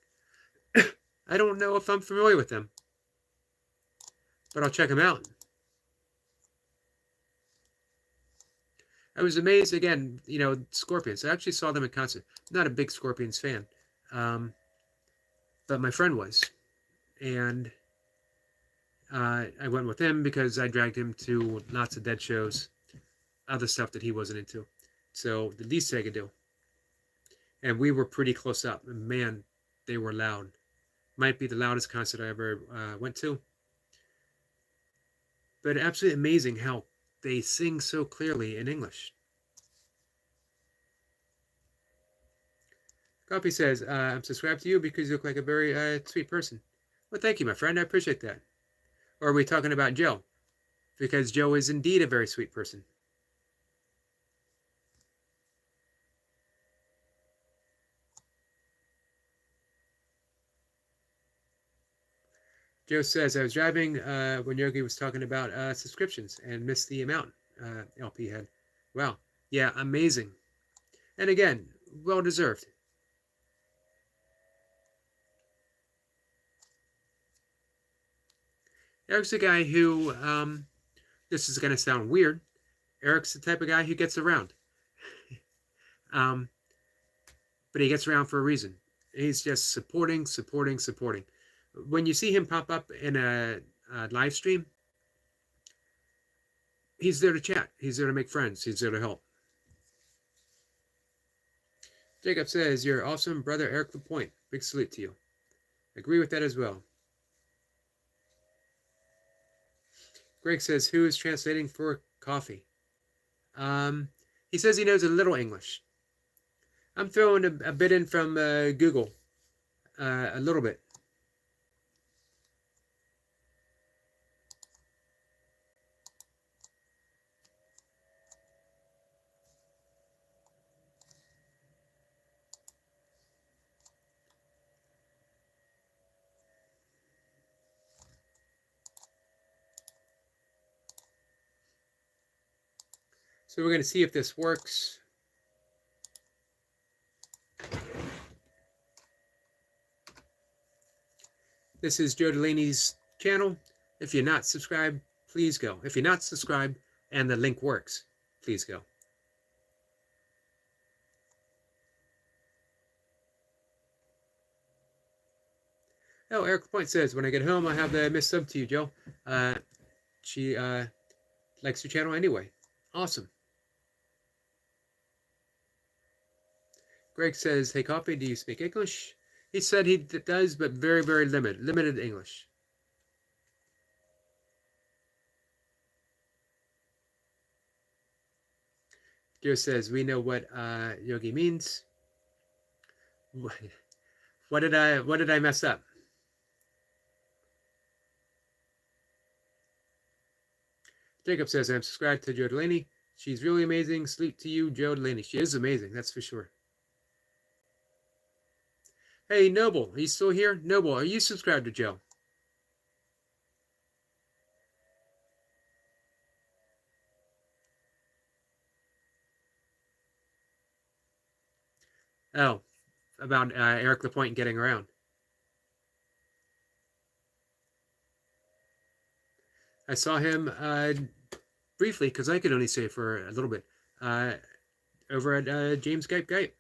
I don't know if I'm familiar with them, but I'll check them out. I was amazed again, you know, Scorpions. I actually saw them in concert. I'm not a big Scorpions fan, but my friend was, and I went with him because I dragged him to lots of Dead shows, other stuff that he wasn't into. So the least I could do. And we were pretty close up. And man, they were loud. Might be the loudest concert I ever went to. But absolutely amazing how they sing so clearly in English. Coffee says, I'm subscribed to you because you look like a very sweet person. Well, thank you, my friend. I appreciate that. Or are we talking about Joe? Because Joe is indeed a very sweet person. Joe says, I was driving when Yogi was talking about subscriptions and missed the amount LP had. Wow. Yeah, amazing. And again, well deserved. Eric's a guy who, this is going to sound weird, Eric's the type of guy who gets around. But he gets around for a reason. He's just supporting. When you see him pop up in a live stream, he's there to chat. He's there to make friends. He's there to help. Jacob says, you're awesome, brother Eric LaPointe. Big salute to you. Agree with that as well. Greg says, who is translating for coffee? He says he knows a little English. I'm throwing a bit in from Google. A little bit. So we're going to see if this works. This is Joe Delaney's channel. If you're not subscribed, please go. If you're not subscribed and the link works, please go. Oh, Eric Point says, when I get home, I'll have the miss sub to you, Joe. She likes your channel anyway. Awesome. Greg says, hey, Coffee, do you speak English? He said he does, but very, very limited English. Joe says, we know what Yogi means. What did I mess up? Jacob says, I'm subscribed to Joe Delaney. She's really amazing. Salute to you, Joe Delaney. She is amazing, that's for sure. Hey, Noble, are you still here? Noble, are you subscribed to Joe? Oh, about Eric Lapointe getting around. I saw him briefly, because I could only say for a little bit, over at James Gype.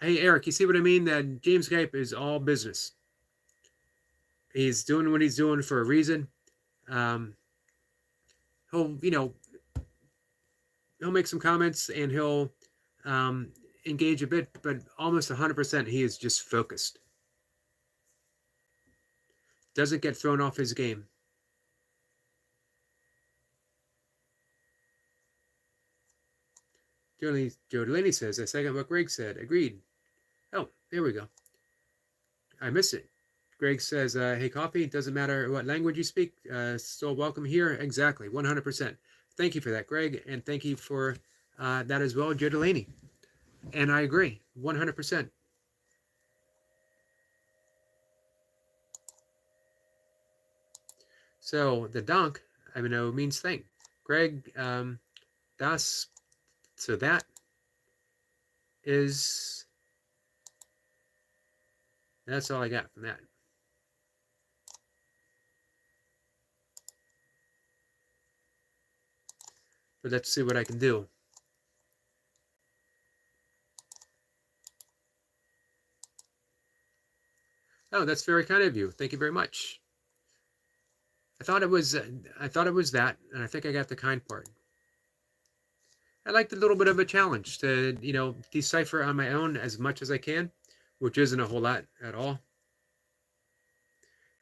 Hey, Eric, you see what I mean? That James Gype is all business. He's doing what he's doing for a reason. He'll make some comments and he'll engage a bit, but almost 100% he is just focused. Doesn't get thrown off his game. Joe Delaney says, I second what Greg said. Agreed. Oh, there we go. I missed it. Greg says, hey, Coffee, doesn't matter what language you speak, still welcome here. Exactly, 100%. Thank you for that, Greg, and thank you for that as well, Joe Delaney. And I agree, 100%. So the donk, I know, means thing. Greg, das, so that is, that's all I got from that. But let's see what I can do. Oh, that's very kind of you. Thank you very much. I thought it was that, and I think I got the kind part. I liked a little bit of a challenge to, decipher on my own as much as I can, which isn't a whole lot at all.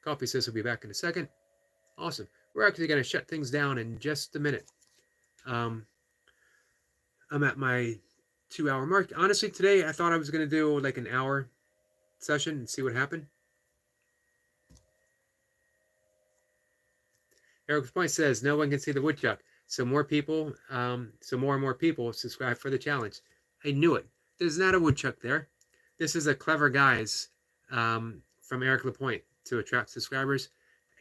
Coffee says he'll be back in a second. Awesome. We're actually going to shut things down in just a minute. I'm at my 2-hour mark. Honestly, today I thought I was going to do like an hour session and see what happened. Eric Point says no one can see the woodchuck, so more and more people subscribe for the challenge. I knew it. There's not a woodchuck there. This is a clever guise from Eric Lapointe to attract subscribers,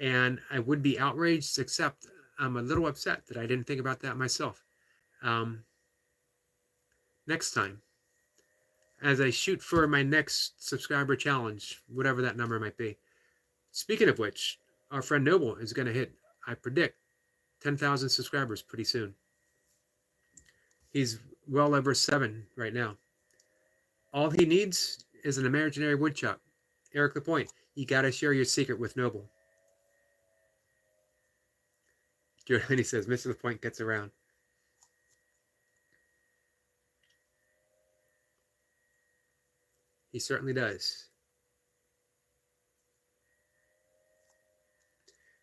and I would be outraged, except I'm a little upset that I didn't think about that myself. Next time, as I shoot for my next subscriber challenge, whatever that number might be. Speaking of which, our friend Noble is going to hit, I predict, 10,000 subscribers pretty soon. He's well over 7 right now. All he needs is an imaginary woodchuck. Eric Lapointe, you got to share your secret with Noble. Giovanni says, Mr. Lapointe gets around. He certainly does.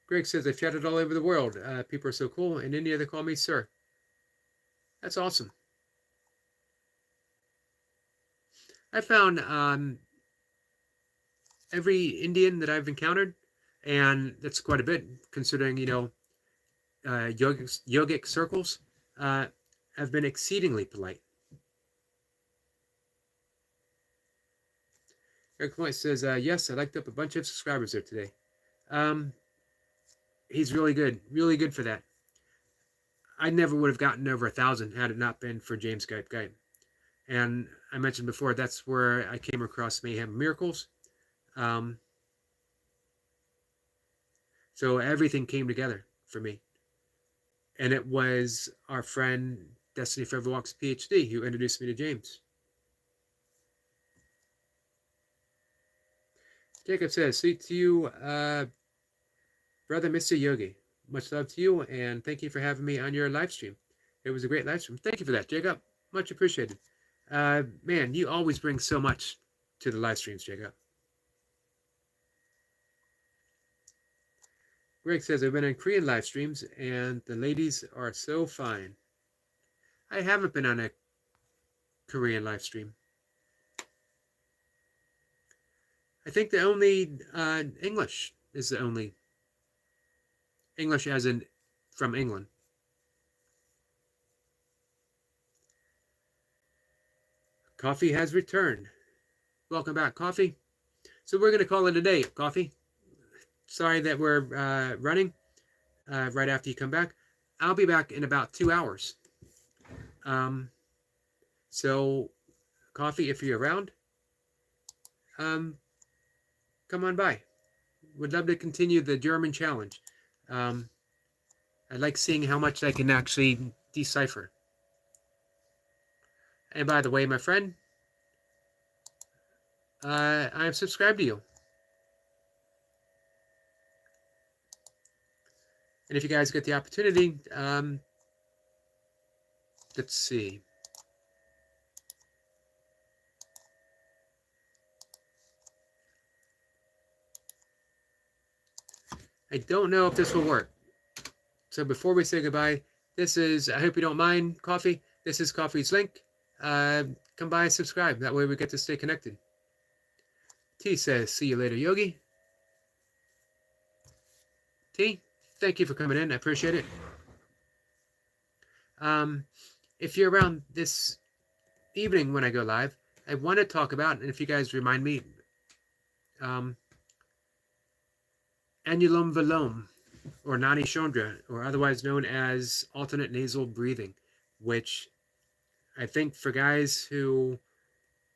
Greg says, I've chatted all over the world. People are so cool. In India, they call me sir. That's awesome. I found every Indian that I've encountered, and that's quite a bit, considering, yogic circles, have been exceedingly polite. Eric Point says, yes, I liked up a bunch of subscribers there today. He's really good for that. I never would have gotten over 1,000 had it not been for James Gype. And I mentioned before, that's where I came across Mayhem Miracles. So everything came together for me. And it was our friend Destiny Forever Walks PhD who introduced me to James. Jacob says, sweet to you, brother Mr. Yogi. Much love to you, and thank you for having me on your live stream. It was a great live stream. Thank you for that, Jacob. Much appreciated. Man, you always bring so much to the live streams, Jacob. Greg says, I've been on Korean live streams and the ladies are so fine. I haven't been on a Korean live stream. I think the only English is the only. English as in from England. Coffee has returned. Welcome back, Coffee. So we're going to call it a day, Coffee. Sorry that we're running right after you come back. I'll be back in about 2 hours. So, Coffee, if you're around, come on by. Would love to continue the German challenge. I like seeing how much I can actually decipher. And by the way, my friend, I'm subscribed to you. And if you guys get the opportunity, let's see. I don't know if this will work. So before we say goodbye, this is, I hope you don't mind, Coffee. This is Coffee's link. Come by and subscribe. That way we get to stay connected. T says, see you later, Yogi. T, thank you for coming in. I appreciate it. If you're around this evening when I go live, I want to talk about, and if you guys remind me, annulum velum, or Nani Chandra, or otherwise known as alternate nasal breathing, which I think for guys who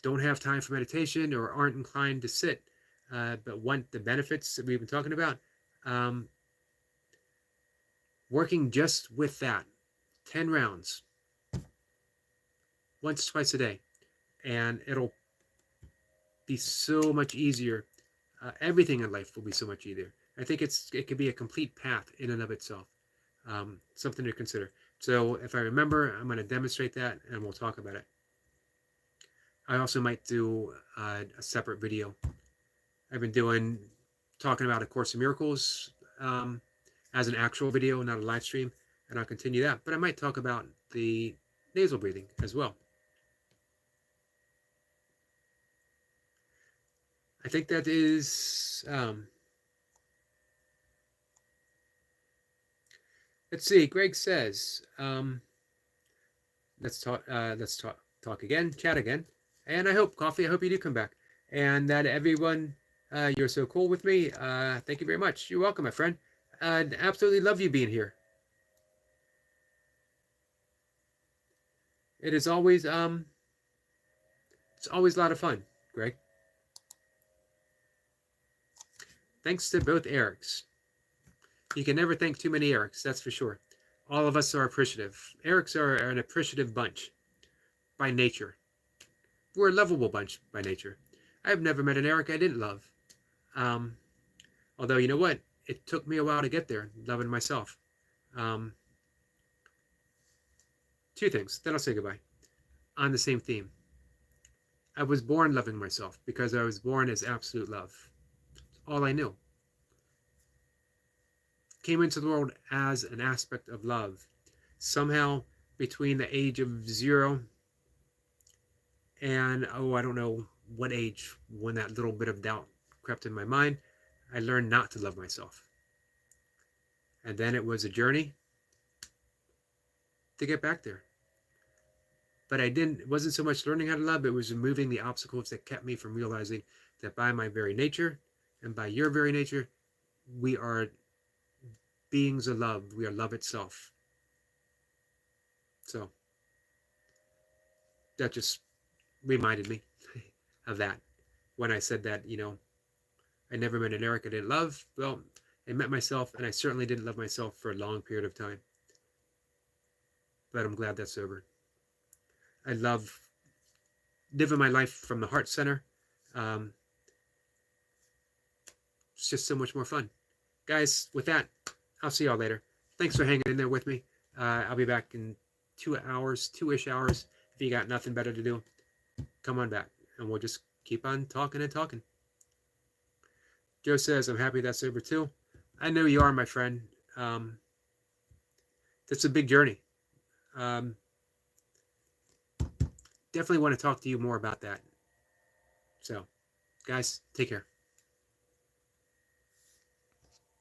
don't have time for meditation or aren't inclined to sit, but want the benefits that we've been talking about, working just with that, 10 rounds, once, twice a day, and it'll be so much easier. Everything in life will be so much easier. I think it could be a complete path in and of itself, something to consider. So if I remember, I'm going to demonstrate that, and we'll talk about it. I also might do a separate video. I've been talking about A Course in Miracles as an actual video, not a live stream, and I'll continue that. But I might talk about the nasal breathing as well. I think that is, let's see, Greg says, let's talk again, chat again. And I hope, Coffee, I hope you do come back. And that everyone, you're so cool with me. Thank you very much. You're welcome, my friend. Absolutely love you being here. It is always, it's always a lot of fun, Greg. Thanks to both Erics. You can never thank too many Erics, that's for sure. All of us are appreciative. Erics are an appreciative bunch by nature. We're a lovable bunch by nature. I've never met an Eric I didn't love. Although, you know what? It took me a while to get there, loving myself. Two things, then I'll say goodbye. On the same theme. I was born loving myself because I was born as absolute love. All I knew. Came into the world as an aspect of love. Somehow, between the age of 0 and, I don't know what age, when that little bit of doubt crept in my mind, I learned not to love myself. And then it was a journey to get back there. But it wasn't so much learning how to love, it was removing the obstacles that kept me from realizing that by my very nature, and by your very nature, we are beings of love. We are love itself. So, that just reminded me of that. When I said that, I never met an Eric I didn't love. Well, I met myself, and I certainly didn't love myself for a long period of time. But I'm glad that's over. I love living my life from the heart center. It's just so much more fun. Guys, with that, I'll see y'all later. Thanks for hanging in there with me. I'll be back in 2 hours, 2-ish hours, if you got nothing better to do. come on back, and we'll just keep on talking and talking. Joe says, I'm happy that's over too. I know you are, my friend. That's a big journey. Definitely want to talk to you more about that. So, guys, take care.